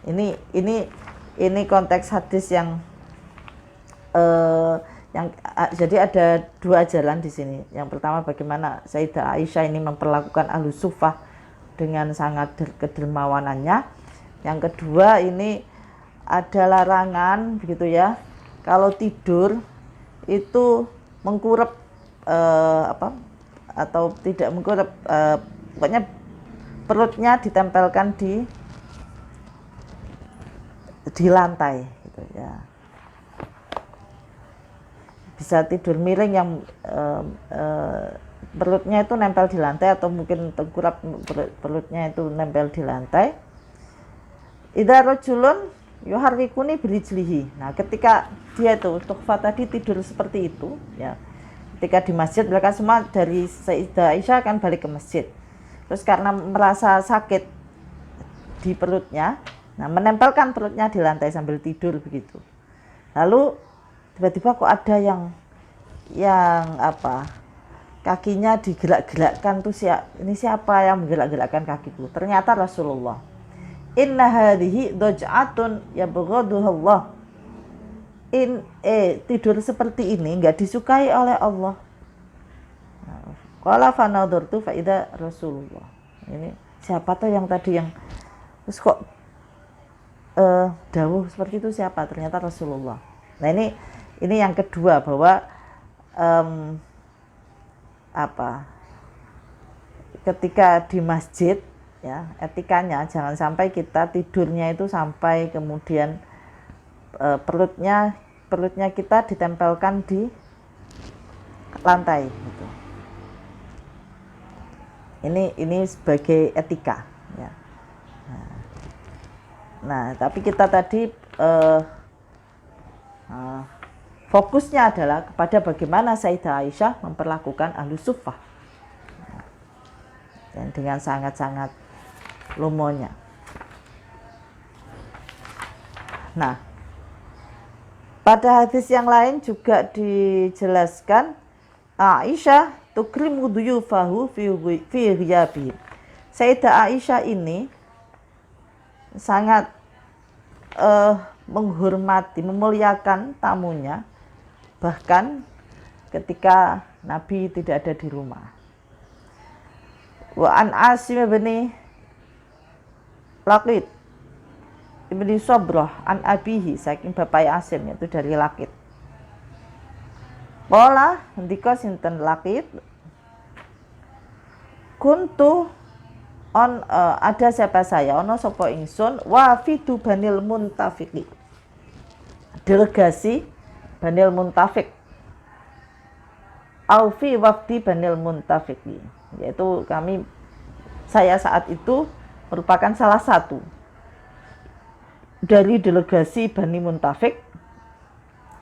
Ini konteks hadis yang jadi ada dua jalan di sini. Yang pertama bagaimana Sayyidah Aisyah ini memperlakukan ahlu sufah dengan sangat kedermawanannya. Yang kedua ini ada larangan begitu ya. Kalau tidur itu mengkurep atau tidak mengkurep, pokoknya perutnya ditempelkan di lantai gitu ya. Bisa tidur miring yang perutnya itu nempel di lantai, atau mungkin tengkurap perutnya itu nempel di lantai. Idza rajulun yuharrikuni birijlihi. Nah, ketika dia itu Tukhfah tadi tidur seperti itu ya. Ketika di masjid, mereka semua dari Sayyidah Aisyah akan balik ke masjid. Terus karena merasa sakit di perutnya, nah menempelkan perutnya di lantai sambil tidur begitu. Lalu tiba-tiba kok ada yang kakinya digerak-gerakkan tuh, ini siapa yang menggerak-gerakkan kakiku? Ternyata Rasulullah. Inna hadhihi daj'atun yabghaduhallah. Tidur seperti ini enggak disukai oleh Allah. Qala fa nadartu fa idza Rasulullah. Ini siapa tuh yang tadi yang terus kok dawuh seperti itu, siapa? Ternyata Rasulullah. Nah, ini yang kedua, bahwa ketika di masjid ya, etikanya jangan sampai kita tidurnya itu sampai kemudian perutnya kita ditempelkan di lantai gitu. Ini sebagai etika ya. Nah, tapi kita tadi fokusnya adalah kepada bagaimana Sayyidah Aisyah memperlakukan ahlu suffah dan dengan sangat-sangat lumonya. Nah, pada hadis yang lain juga dijelaskan Aisyah tukrimu duyufahu fi ghiyabi. Sayyidah Aisyah ini sangat menghormati, memuliakan tamunya, bahkan ketika Nabi tidak ada di rumah. Wa an Asim bin Laqit ibni Sobrah an abihi saking bapak Asim, yaitu dari Lakit. Pola ndika sinten Lakit, kuntu on ada siapa saya ono sopo ingsun wafidu Banil Muntafiqi, delegasi Banil Muntafiq, Aufi wafdi Banil Muntafiqi, yaitu saya saat itu merupakan salah satu dari delegasi Bani Muntafiq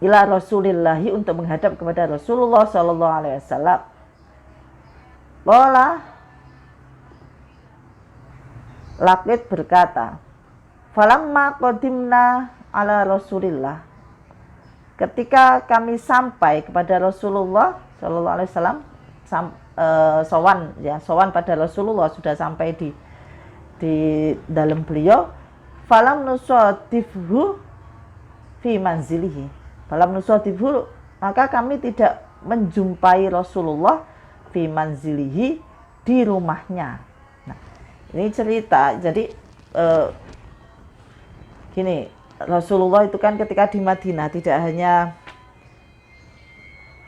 ila Rasulillahi, untuk menghadap kepada Rasulullah Sallallahu Alaihi Wasallam. Pola Lakit berkata, falamma qadimna ala Rasulillah, ketika kami sampai kepada Rasulullah Sallallahu Alaihi Wasallam, sowan pada Rasulullah, sudah sampai di dalam beliau. Falam nusadifhu fi manzilihi, falam nusadifhu, maka kami tidak menjumpai Rasulullah fi manzilihi, di rumahnya. Nah, ini cerita. Jadi gini, Rasulullah itu kan ketika di Madinah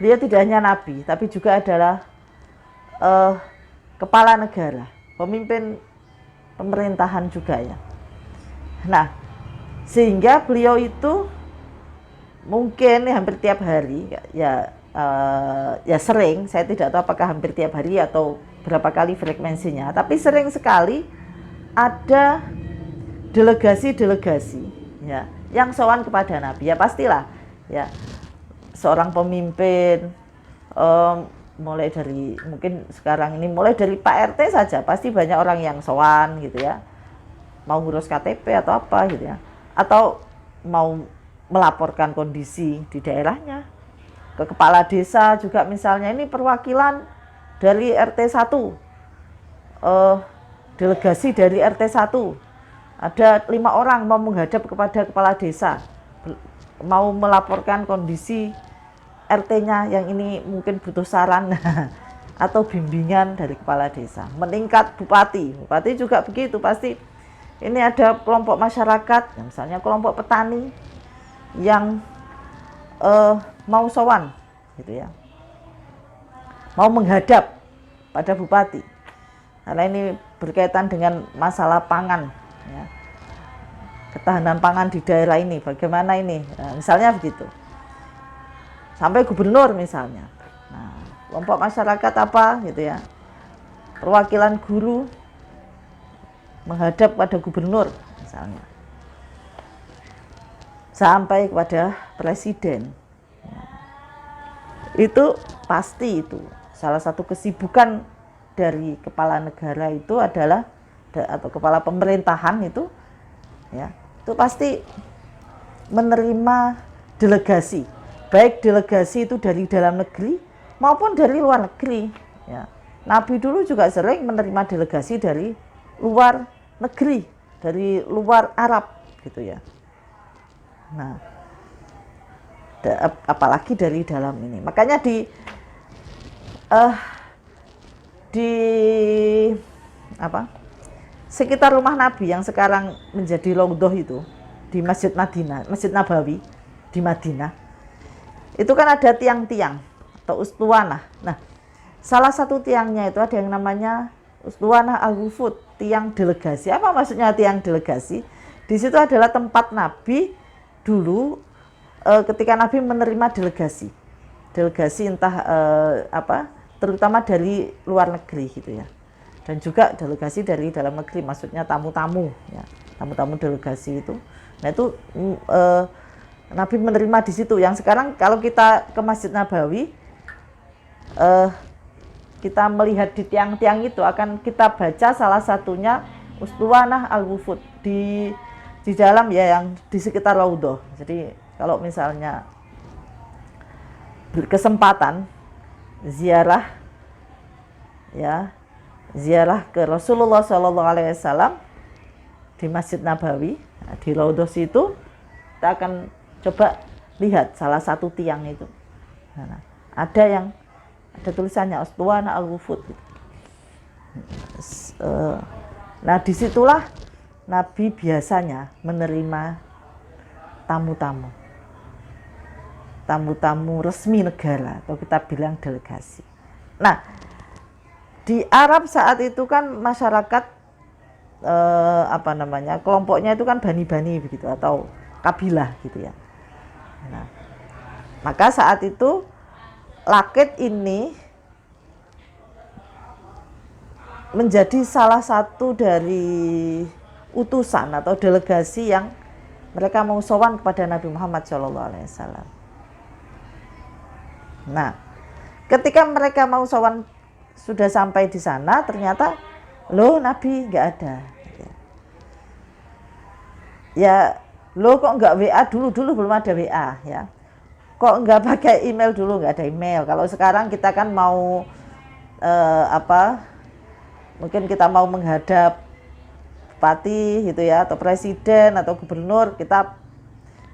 beliau tidak hanya nabi, tapi juga adalah kepala negara, pemimpin pemerintahan juga ya. Nah, sehingga beliau itu mungkin hampir tiap hari ya sering, saya tidak tahu apakah hampir tiap hari atau berapa kali frekuensinya, tapi sering sekali ada delegasi ya yang sowan kepada Nabi. Ya pastilah ya, seorang pemimpin mulai dari, mungkin sekarang ini mulai dari Pak RT saja pasti banyak orang yang sowan gitu ya, mau ngurus KTP atau apa gitu ya, atau mau melaporkan kondisi di daerahnya ke kepala desa juga, misalnya ini perwakilan dari RT 1, delegasi dari RT 1, ada 5 orang mau menghadap kepada kepala desa, mau melaporkan kondisi RT-nya yang ini mungkin butuh saran atau bimbingan dari kepala desa. Meningkat bupati juga begitu, pasti ini ada kelompok masyarakat, misalnya kelompok petani yang mau sowan gitu ya, mau menghadap pada bupati, karena ini berkaitan dengan masalah pangan ya, ketahanan pangan di daerah ini bagaimana ini, nah, misalnya begitu, sampai gubernur misalnya. Nah, kelompok masyarakat apa gitu ya, perwakilan guru menghadap pada gubernur misalnya, sampai kepada presiden. Itu pasti itu salah satu kesibukan dari kepala negara itu adalah, atau kepala pemerintahan itu ya, itu pasti menerima delegasi, baik delegasi itu dari dalam negeri maupun dari luar negeri ya. Nabi dulu juga sering menerima delegasi dari luar negeri, dari luar Arab gitu ya. Nah, apalagi dari dalam ini. Makanya di sekitar rumah Nabi yang sekarang menjadi Raudhah itu, di Masjid Madinah, Masjid Nabawi di Madinah, itu kan ada tiang-tiang atau ustuwanah. Nah, salah satu tiangnya itu ada yang namanya ustuwanah al-wufud, tiang delegasi. Apa maksudnya tiang delegasi? Di situ adalah tempat Nabi dulu ketika Nabi menerima delegasi entah terutama dari luar negeri gitu ya, dan juga delegasi dari dalam negeri, maksudnya tamu-tamu ya, tamu-tamu delegasi itu. Nah itu Nabi menerima di situ. Yang sekarang kalau kita ke Masjid Nabawi, kita melihat di tiang-tiang itu akan kita baca salah satunya ustuwanah al-wufud di dalam ya, yang di sekitar Raudhah. Jadi kalau misalnya berkesempatan ziarah ke Rasulullah Shallallahu Alaihi Wasallam di Masjid Nabawi, di Raudhah situ, kita akan coba lihat salah satu tiang itu. Nah, ada tulisannya ustuwanah al-wufud gitu. Nah disitulah Nabi biasanya menerima tamu-tamu resmi negara, atau kita bilang delegasi. Nah, di Arab saat itu kan masyarakat kelompoknya itu kan bani-bani begitu, atau kabilah gitu ya. Nah, maka saat itu Lakit ini menjadi salah satu dari utusan atau delegasi yang mereka mau sowan kepada Nabi Muhammad SAW. Nah, ketika mereka mau sowan sudah sampai di sana, ternyata loh Nabi nggak ada. Ya, loh kok nggak WA dulu belum ada WA ya. Kok nggak pakai email dulu, nggak ada email. Kalau sekarang kita kan mau mungkin kita mau menghadap bupati gitu ya, atau presiden atau gubernur, kita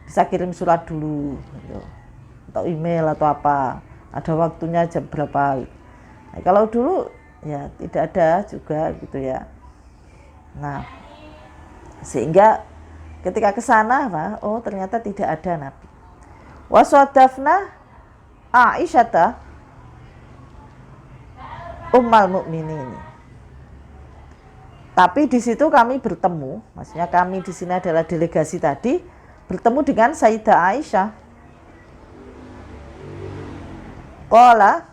bisa kirim surat dulu gitu, atau email atau apa, ada waktunya jam berapa. Nah, kalau dulu ya tidak ada juga gitu ya. Nah, sehingga ketika ke sana, oh ternyata tidak ada Nabi. Waswadafna Aisyata Ummul Mukminin. Tapi di situ kami bertemu, maksudnya kami di sini adalah delegasi tadi, bertemu dengan Sayyidah Aisyah. Qala,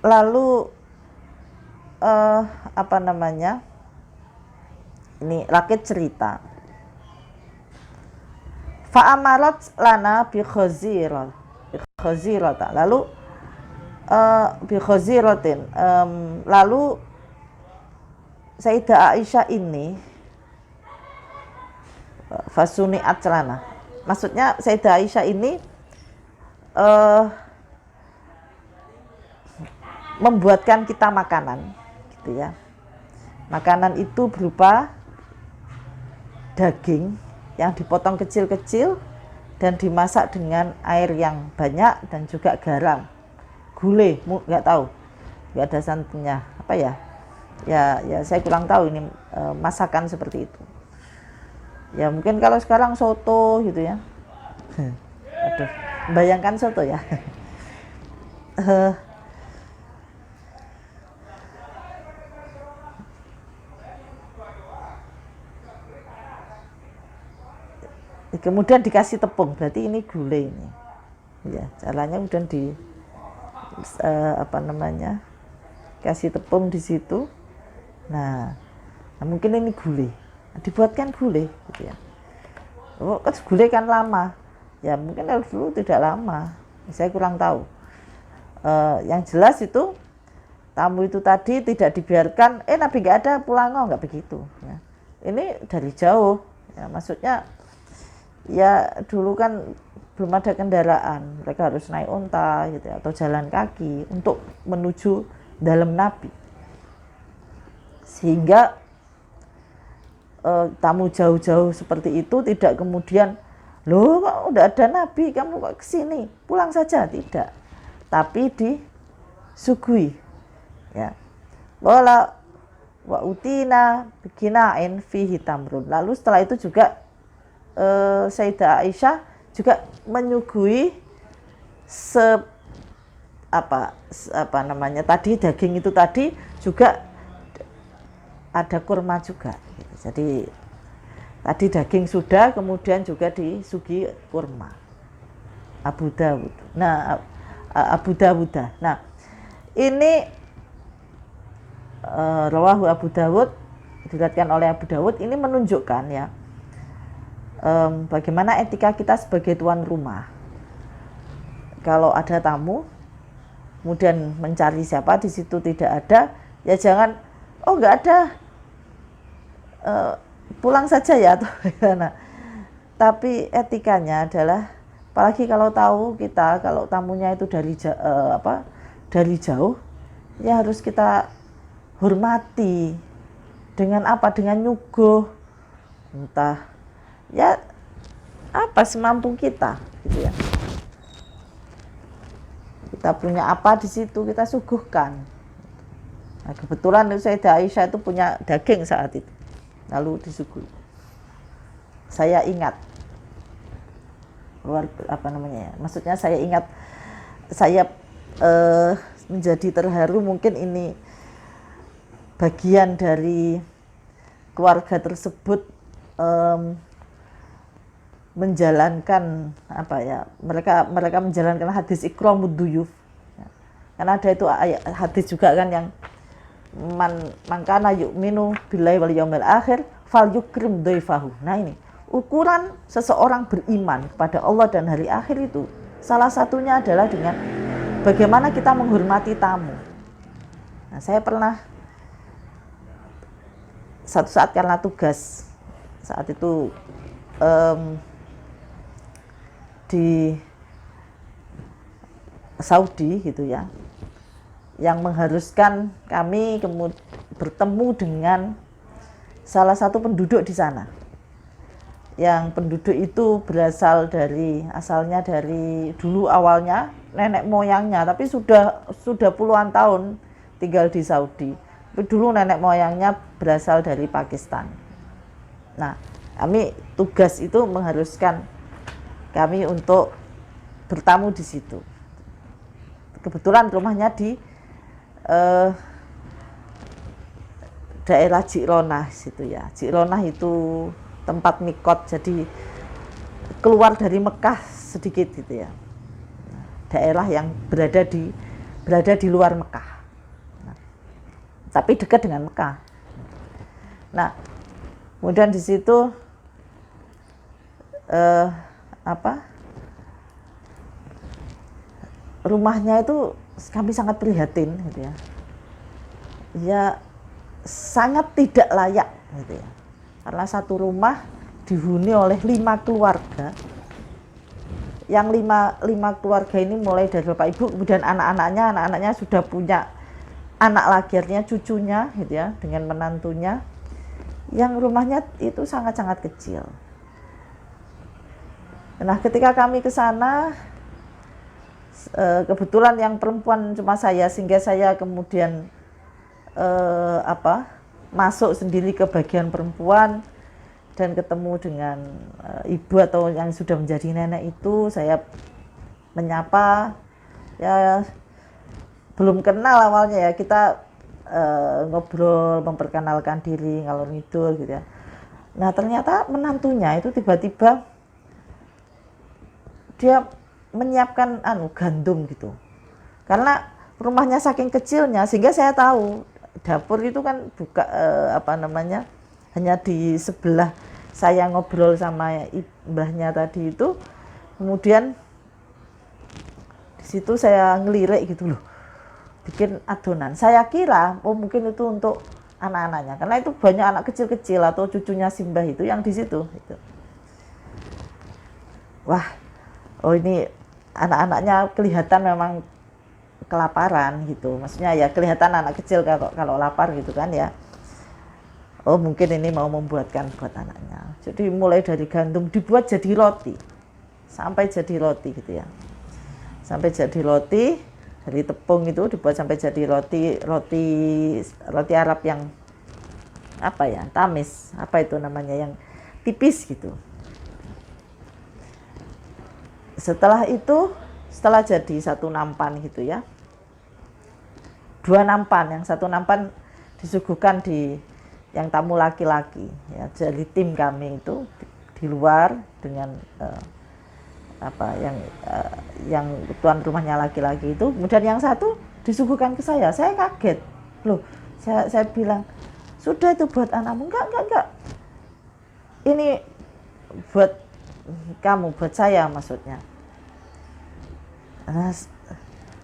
lalu ini Lakit cerita. Fa'amarat lana bi khazirata. Lalu bi khaziratin, lalu Sayyidah Aisyah ini fasuni atlana. Maksudnya Sayyidah Aisyah ini membuatkan kita makanan gitu ya. Makanan itu berupa daging yang dipotong kecil-kecil dan dimasak dengan air yang banyak dan juga garam. Gulai, nggak tahu, nggak ada santannya, apa ya? Ya saya kurang tahu ini masakan seperti itu. Ya mungkin kalau sekarang soto gitu ya. Aduh, bayangkan soto ya. Kemudian dikasih tepung, berarti ini gulai ini. Ya, caranya kemudian kasih tepung di situ. Nah mungkin ini gulai, dibuatkan gulai gitu ya. Oh, gulai kan lama. Ya mungkin dulu tidak lama, saya kurang tahu. Yang jelas itu tamu itu tadi tidak dibiarkan, Nabi nggak ada pulang, nggak begitu ya. Ini dari jauh ya, maksudnya ya dulu kan belum ada kendaraan, mereka harus naik unta gitu ya, atau jalan kaki untuk menuju dalam Nabi, sehingga tamu jauh-jauh seperti itu tidak kemudian loh kok udah ada Nabi kamu kok kesini, pulang saja, tidak, tapi disuguhi ya. Wala wa utina bikinain fihi tamrun. Lalu setelah itu juga Sayyidah Aisyah juga menyuguhi tadi daging itu tadi juga ada kurma juga. Jadi tadi daging sudah, kemudian juga disuguhi kurma. Abu Dawud. Nah, Nah, ini rawahu Abu Dawud, diriwayatkan oleh Abu Dawud, ini menunjukkan ya bagaimana etika kita sebagai tuan rumah. Kalau ada tamu, kemudian mencari siapa, di situ tidak ada, ya jangan, oh nggak ada, pulang saja ya atau gimana. Tapi etikanya adalah, apalagi kalau tahu kita, kalau tamunya itu dari jauh, ya harus kita hormati dengan apa? Dengan nyuguh, entah ya apa semampu kita gitu ya. Kita punya apa di situ kita suguhkan. Nah, kebetulan Sayyidah Aisyah itu punya daging saat itu, lalu disuguhi. Saya ingat, luar apa namanya ya, maksudnya saya ingat, saya menjadi terharu, mungkin ini bagian dari keluarga tersebut menjalankan apa ya, mereka menjalankan hadis ikramud duyuf. Karena ada itu hadis juga kan yang man kana yu'minu billahi wal yaumil akhir fal yukrim dhaifahu. Nah, ini ukuran seseorang beriman kepada Allah dan hari akhir itu salah satunya adalah dengan bagaimana kita menghormati tamu. Nah, saya pernah satu saat karena tugas saat itu di Saudi gitu ya, yang mengharuskan kami bertemu dengan salah satu penduduk di sana. Yang penduduk itu asalnya dari dulu awalnya nenek moyangnya, tapi sudah puluhan tahun tinggal di Saudi. Tapi dulu nenek moyangnya berasal dari Pakistan. Nah, kami tugas itu mengharuskan kami untuk bertamu di situ. Kebetulan rumahnya di daerah Ji'ronah situ ya. Ji'ronah itu tempat mikot, jadi keluar dari Mekah sedikit gitu ya. Daerah yang berada di luar Mekah. Nah, tapi dekat dengan Mekah. Nah, kemudian di situ rumahnya itu kami sangat prihatin gitu ya. Ya sangat tidak layak gitu ya. Karena satu rumah dihuni oleh 5 keluarga. Yang lima keluarga ini mulai dari bapak ibu, kemudian anak-anaknya sudah punya anak lagi, artinya cucunya gitu ya, dengan menantunya. Yang rumahnya itu sangat-sangat kecil. Nah, ketika kami ke sana, kebetulan yang perempuan cuma saya, sehingga saya kemudian masuk sendiri ke bagian perempuan dan ketemu dengan ibu atau yang sudah menjadi nenek itu. Saya menyapa, ya belum kenal awalnya ya, kita ngobrol, memperkenalkan diri ngalor ngidul gitu ya. Nah, ternyata menantunya itu tiba-tiba dia menyiapkan gandum gitu. Karena rumahnya saking kecilnya, sehingga saya tahu dapur itu kan buka hanya di sebelah. Saya ngobrol sama mbahnya tadi itu, kemudian di situ saya ngelirik gitu loh, bikin adonan. Saya kira mungkin itu untuk anak-anaknya, karena itu banyak anak kecil-kecil atau cucunya Simbah itu yang di situ gitu. Wah, ini anak-anaknya kelihatan memang kelaparan gitu. Maksudnya ya kelihatan anak kecil kalau lapar gitu kan ya. Oh, mungkin ini mau membuatkan buat anaknya. Jadi mulai dari gandum dibuat jadi roti. Sampai jadi roti gitu ya. Sampai jadi roti, dari tepung itu dibuat sampai jadi roti Arab yang tamis, itu namanya, yang tipis gitu. Setelah jadi satu nampan gitu ya, 2 nampan, yang satu nampan disuguhkan di yang tamu laki-laki ya, jadi tim kami itu di luar dengan yang tuan rumahnya laki-laki itu, kemudian yang satu disuguhkan ke saya. Saya kaget loh, saya bilang, sudah itu buat anakmu. Enggak, ini buat kamu, buat saya maksudnya. Nah,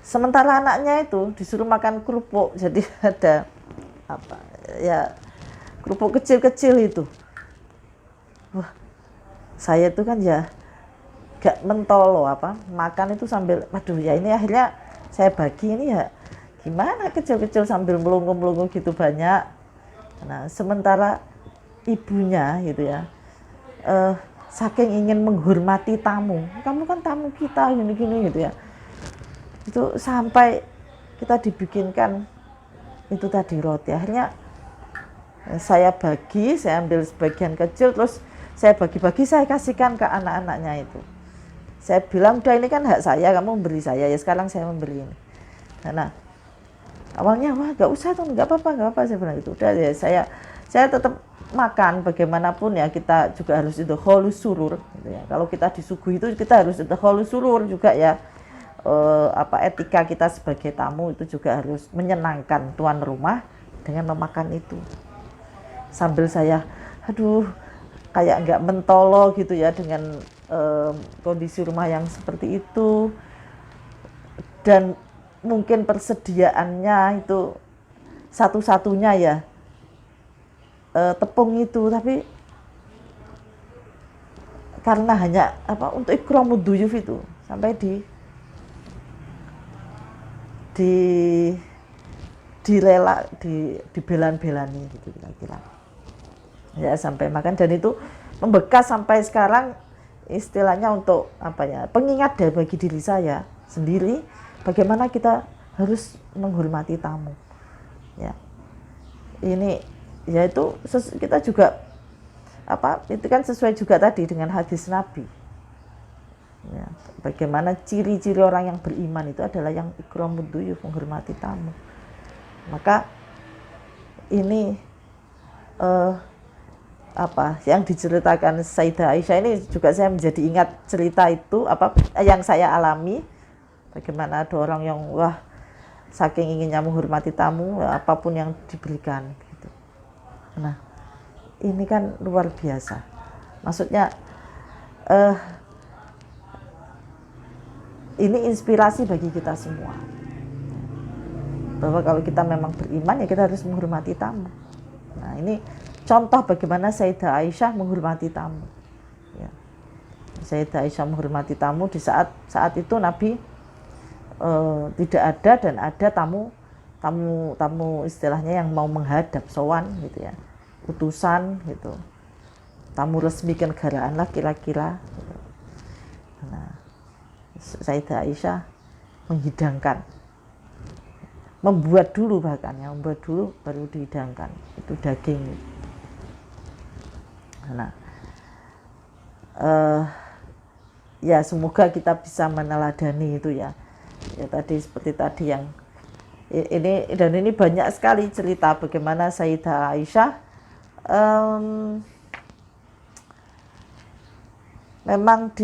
sementara anaknya itu disuruh makan kerupuk, jadi ada kerupuk kecil-kecil itu. Wah, saya itu kan ya gak mentolo makan itu sambil, waduh ya, ini akhirnya saya bagi, ini ya gimana kecil-kecil sambil melongo-melongo gitu banyak. Nah, sementara ibunya gitu ya, saking ingin menghormati tamu, kamu kan tamu kita gini-gini gitu ya, itu sampai kita dibikinkan itu tadi roti. Akhirnya saya bagi, saya ambil sebagian kecil, terus saya bagi-bagi, saya kasihkan ke anak-anaknya itu. Saya bilang, udah ini kan hak saya, kamu memberi saya, ya sekarang saya memberi ini. Nah, awalnya wah nggak usah tuh, nggak apa-apa, saya bilang itu. Udah ya, saya tetap makan, bagaimanapun ya kita juga harus itu kholus surur gitu ya. Kalau kita disuguhi itu kita harus itu kholus surur juga ya. Etika kita sebagai tamu itu juga harus menyenangkan tuan rumah dengan memakan itu. Sambil saya aduh kayak nggak mentolo gitu ya dengan kondisi rumah yang seperti itu, dan mungkin persediaannya itu satu-satunya ya tepung itu, tapi karena hanya untuk ikramud duyuf itu sampai dibelan-belani gitu kira-kira ya, sampai makan. Dan itu membekas sampai sekarang, istilahnya untuk pengingat bagi diri saya sendiri bagaimana kita harus menghormati tamu ya. Ini yaitu kita juga itu kan sesuai juga tadi dengan hadis Nabi ya, bagaimana ciri-ciri orang yang beriman itu adalah yang ikramud duyuf, menghormati tamu. Maka ini yang diceritakan Sayyidah Aisyah ini juga saya menjadi ingat cerita itu yang saya alami, bagaimana ada orang yang saking inginnya menghormati tamu apapun yang diberikan gitu. Nah, ini kan luar biasa. Maksudnya ini inspirasi bagi kita semua. Bahwa kalau kita memang beriman ya kita harus menghormati tamu. Nah, ini contoh bagaimana Sayyidah Aisyah menghormati tamu. Ya. Sayyidah Aisyah menghormati tamu di saat itu Nabi tidak ada, dan ada tamu istilahnya yang mau menghadap sowan gitu ya, utusan gitu, tamu resmi kenegaraan lah kira-kira. Gitu. Nah, Sayyidah Aisyah menghidangkan, membuat dulu baru dihidangkan itu daging. Nah, ya semoga kita bisa meneladani itu ya. Ya tadi seperti tadi yang ini banyak sekali cerita bagaimana Sayyidah Aisyah memang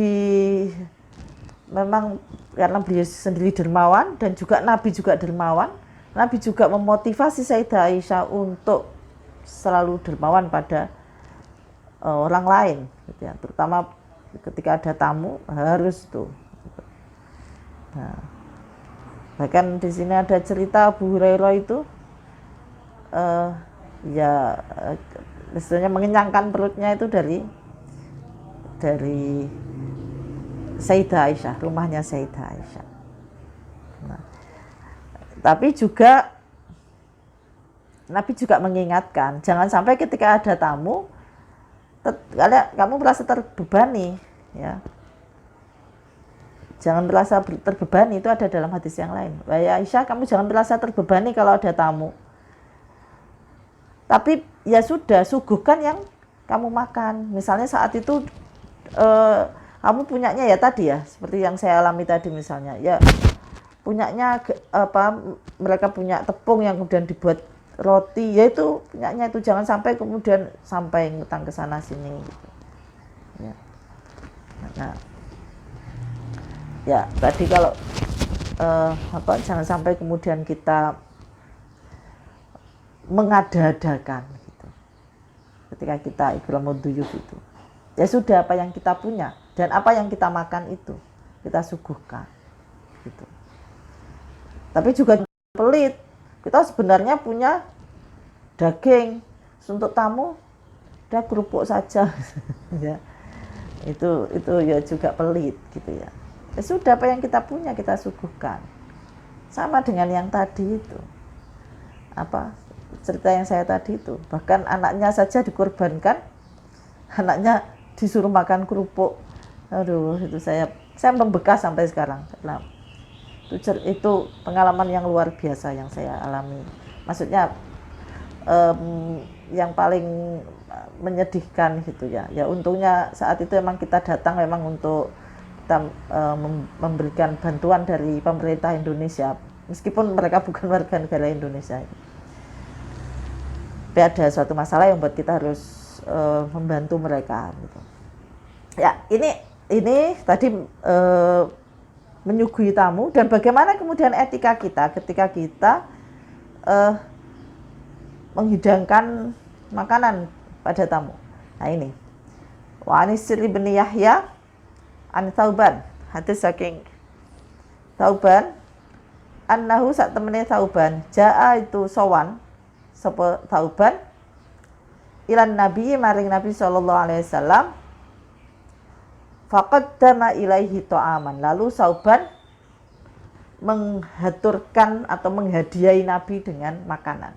karena beliau sendiri dermawan dan juga Nabi juga dermawan. Nabi juga memotivasi Sayyidah Aisyah untuk selalu dermawan pada orang lain gitu ya, terutama ketika ada tamu harus itu. Nah, bahkan di sini ada cerita Abu Hurairah itu istilahnya mengenyangkan perutnya itu dari Sayyidah Aisyah, rumahnya Sayyidah Aisyah. Nah, tapi juga Nabi juga mengingatkan jangan sampai ketika ada tamu kamu merasa terbebani ya. Jangan merasa terbebani, itu ada dalam hadis yang lain. Wahai Aisyah, kamu jangan merasa terbebani kalau ada tamu. Tapi ya sudah, suguhkan yang kamu makan. Misalnya saat itu kamu punyanya ya tadi ya, seperti yang saya alami tadi misalnya. Ya punyanya mereka punya tepung yang kemudian dibuat roti, yaitu punyanya itu, jangan sampai kemudian sampai ngutang ke sana sini gitu. Ya. Nah, ya tadi kalau jangan sampai kemudian kita mengada-adakan gitu. Ketika kita ikramud duyuf itu, ya sudah, apa yang kita punya dan apa yang kita makan itu kita suguhkan gitu. Tapi juga pelit. Kita sebenarnya punya daging, untuk tamu udah kerupuk saja ya. Itu ya juga pelit gitu ya. Ya sudah, apa yang kita punya kita suguhkan. Sama dengan yang tadi itu. Cerita yang saya tadi itu, bahkan anaknya saja dikorbankan, anaknya disuruh makan kerupuk. Aduh, itu saya membekas sampai sekarang. Nah, itu pengalaman yang luar biasa yang saya alami maksudnya yang paling menyedihkan gitu ya. Ya untungnya saat itu memang kita datang memang untuk kita memberikan bantuan dari pemerintah Indonesia, meskipun mereka bukan warga negara Indonesia. Tapi ada suatu masalah yang buat kita harus membantu mereka gitu. Ya, ini tadi menyuguhi tamu, dan bagaimana kemudian etika kita ketika kita menghidangkan makanan pada tamu. Nah ini, wa Anisir bin Yahya an Thauban, hadis saking Thauban, annahu sak temene Thauban, jaa itu sowan sapa Thauban ilan Nabi maring Nabi sallallahu alaihi wasallam, faqaddama ilaihi ta'aman, lalu Thauban menghaturkan atau menghadiahi Nabi dengan makanan.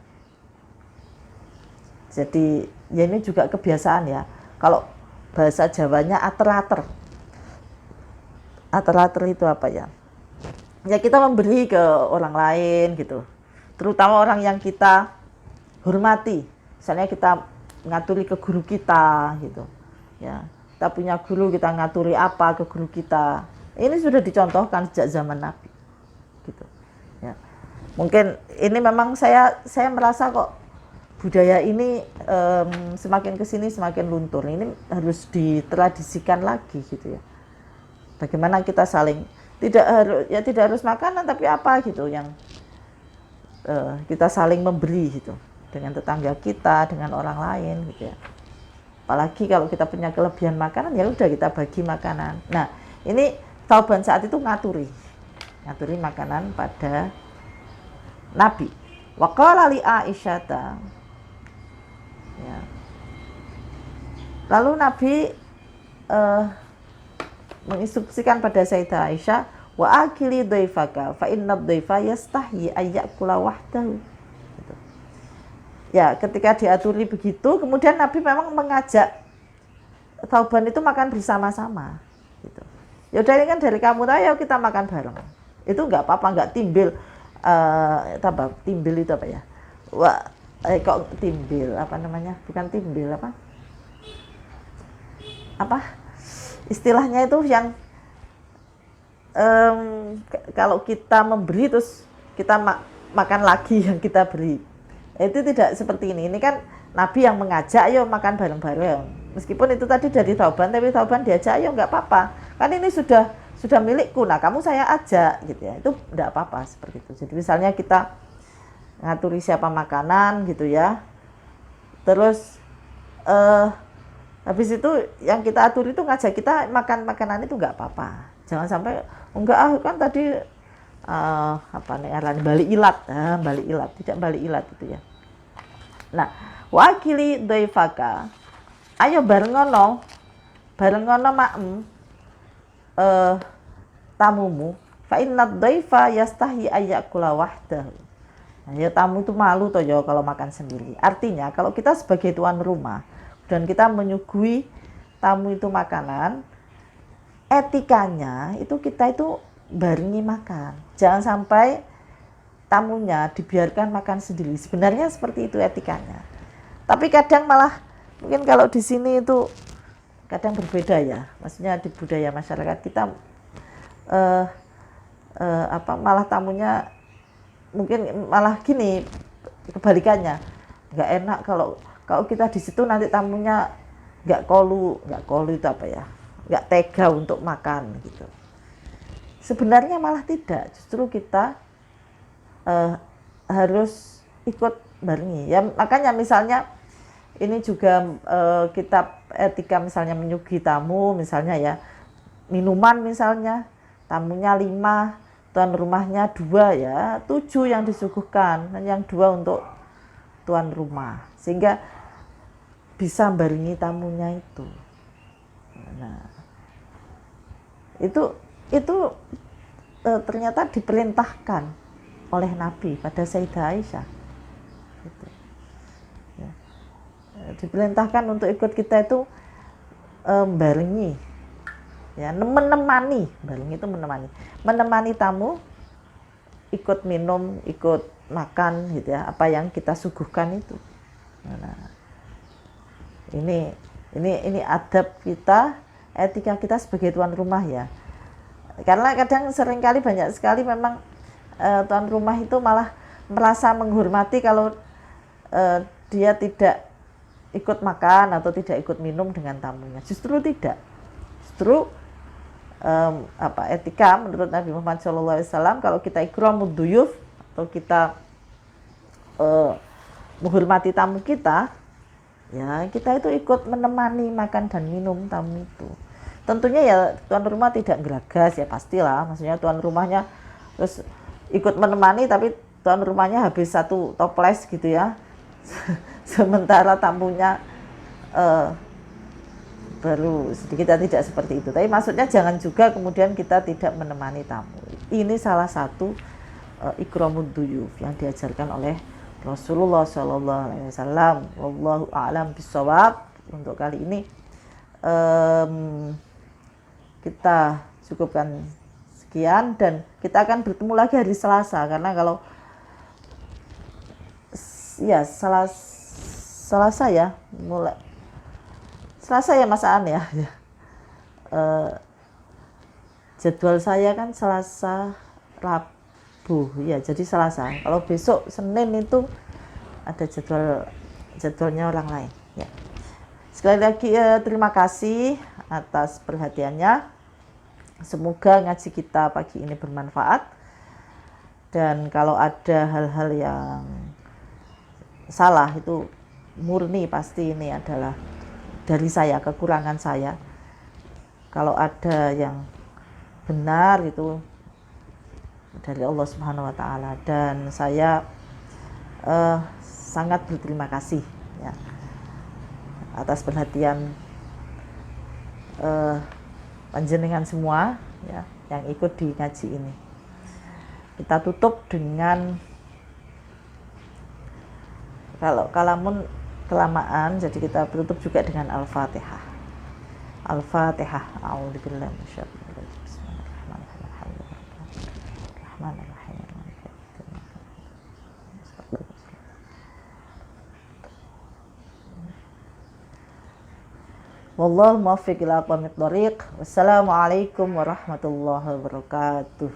Jadi ya ini juga kebiasaan ya. Kalau bahasa Jawanya ater-ater. Ater-ater itu apa ya? Ya kita memberi ke orang lain gitu. Terutama orang yang kita hormati. Misalnya kita ngaturi ke guru kita gitu. Ya, kita punya guru, kita ngaturi apa ke guru kita. Ini sudah dicontohkan sejak zaman Nabi. Gitu. Ya. Mungkin ini memang saya merasa kok budaya ini semakin kesini semakin luntur. Ini harus ditradisikan lagi gitu ya. Bagaimana kita saling tidak harus makanan, tapi apa gitu yang kita saling memberi gitu dengan tetangga kita, dengan orang lain gitu ya. Apalagi kalau kita punya kelebihan makanan, ya udah kita bagi makanan. Nah ini Thauban saat itu ngaturi makanan pada Nabi. Wa qala li Aisyata, ya. Lalu Nabi menginstruksikan pada Sayyidah Aisyah, wa akili dhaifaka fa inna dhaifa yastahi ayyakula wahdahu. Gitu. Ya, ketika diaturi begitu, kemudian Nabi memang mengajak Thauban itu makan bersama-sama. Gitu. Ya udah, ini kan dari kamu, ayo kita makan bareng. Itu nggak apa-apa, nggak timbul. Timbul itu apa ya? Kok timbul apa namanya? Bukan timbul apa? Istilahnya itu yang kalau kita memberi terus kita makan lagi yang kita beri. Itu tidak seperti ini. Ini kan Nabi yang mengajak, ayo makan bareng-bareng. Meskipun itu tadi dari Thauban, tapi Thauban diajak, ayo nggak apa-apa. Kan ini sudah milikku, nah kamu saya ajak gitu ya. Itu enggak apa-apa seperti itu. Jadi misalnya kita ngaturi siapa makanan gitu ya. Terus habis itu yang kita atur itu ngajak kita makan makanan itu enggak apa-apa. Jangan sampai enggak kan tadi balik ilat. Tidak balik ilat itu ya. Nah, wakili dhaifaka. Ayo bareng ngono maem tamumu, fa inna dhaifa yastahi ayyakula wahdahu. Nah, ya tamu itu malu toh ya kalau makan sendiri. Artinya kalau kita sebagai tuan rumah dan kita menyuguhi tamu itu makanan, etikanya itu kita itu barengi makan. Jangan sampai tamunya dibiarkan makan sendiri. Sebenarnya seperti itu etikanya. Tapi kadang malah mungkin kalau di sini itu kadang berbeda ya, maksudnya di budaya masyarakat kita malah tamunya mungkin malah gini, kebalikannya nggak enak kalau kita di situ nanti tamunya nggak kolu itu apa ya, nggak tega untuk makan gitu. Sebenarnya malah tidak, justru kita harus ikut barengi ya. Makanya misalnya ini juga kitab etika misalnya menyuguhi tamu misalnya ya, minuman misalnya tamunya 5, tuan rumahnya 2 ya, 7 yang disuguhkan dan yang 2 untuk tuan rumah, sehingga bisa barengi tamunya itu. Nah, itu ternyata diperintahkan oleh Nabi pada Sayyidah Aisyah. Gitu. Ya. Diperintahkan untuk ikut kita itu barengi, ya, menemani tamu, ikut minum, ikut makan gitu ya, apa yang kita suguhkan itu. Nah, ini adab kita, etika kita sebagai tuan rumah ya. Karena kadang seringkali banyak sekali memang tuan rumah itu malah merasa menghormati kalau dia tidak ikut makan atau tidak ikut minum dengan tamunya. Justru tidak. Justru etika menurut Nabi Muhammad SAW, kalau kita ikramud duyuf atau kita menghormati tamu kita, ya kita itu ikut menemani makan dan minum tamu itu. Tentunya ya tuan rumah tidak geragas ya, pastilah, maksudnya tuan rumahnya terus ikut menemani tapi tuan rumahnya habis satu toples gitu ya, sementara tamunya baru sedikit, tidak seperti itu. Tapi maksudnya jangan juga kemudian kita tidak menemani tamu. Ini salah satu ikramud duyuf yang diajarkan oleh Rasulullah SAW. Wallahu a'lam bishawab. Untuk kali ini kita cukupkan sekian, dan kita akan bertemu lagi hari Selasa, karena kalau ya Selasa ya, mulai Selasa ya Mas Aan ya. Jadwal saya kan Selasa Rabu ya, jadi Selasa. Kalau besok Senin itu ada jadwalnya orang lain ya. Sekali lagi terima kasih atas perhatiannya. Semoga ngaji kita pagi ini bermanfaat, dan kalau ada hal-hal yang salah itu murni pasti ini adalah dari saya, kekurangan saya. Kalau ada yang benar itu dari Allah Subhanahu wa taala, dan saya sangat berterima kasih ya atas perhatian panjenengan semua ya yang ikut di ngaji ini. Kita tutup dengan, kalau kalamun kelamaan jadi kita tutup juga dengan Al-Fatihah. Al-Fatihah. A'udzubillahi minasyaitonir rajim. Bismillahirrahmanirrahim. Wallahu muwaffiq ila aqwamit thoriq. Wassalamualaikum warahmatullahi wabarakatuh.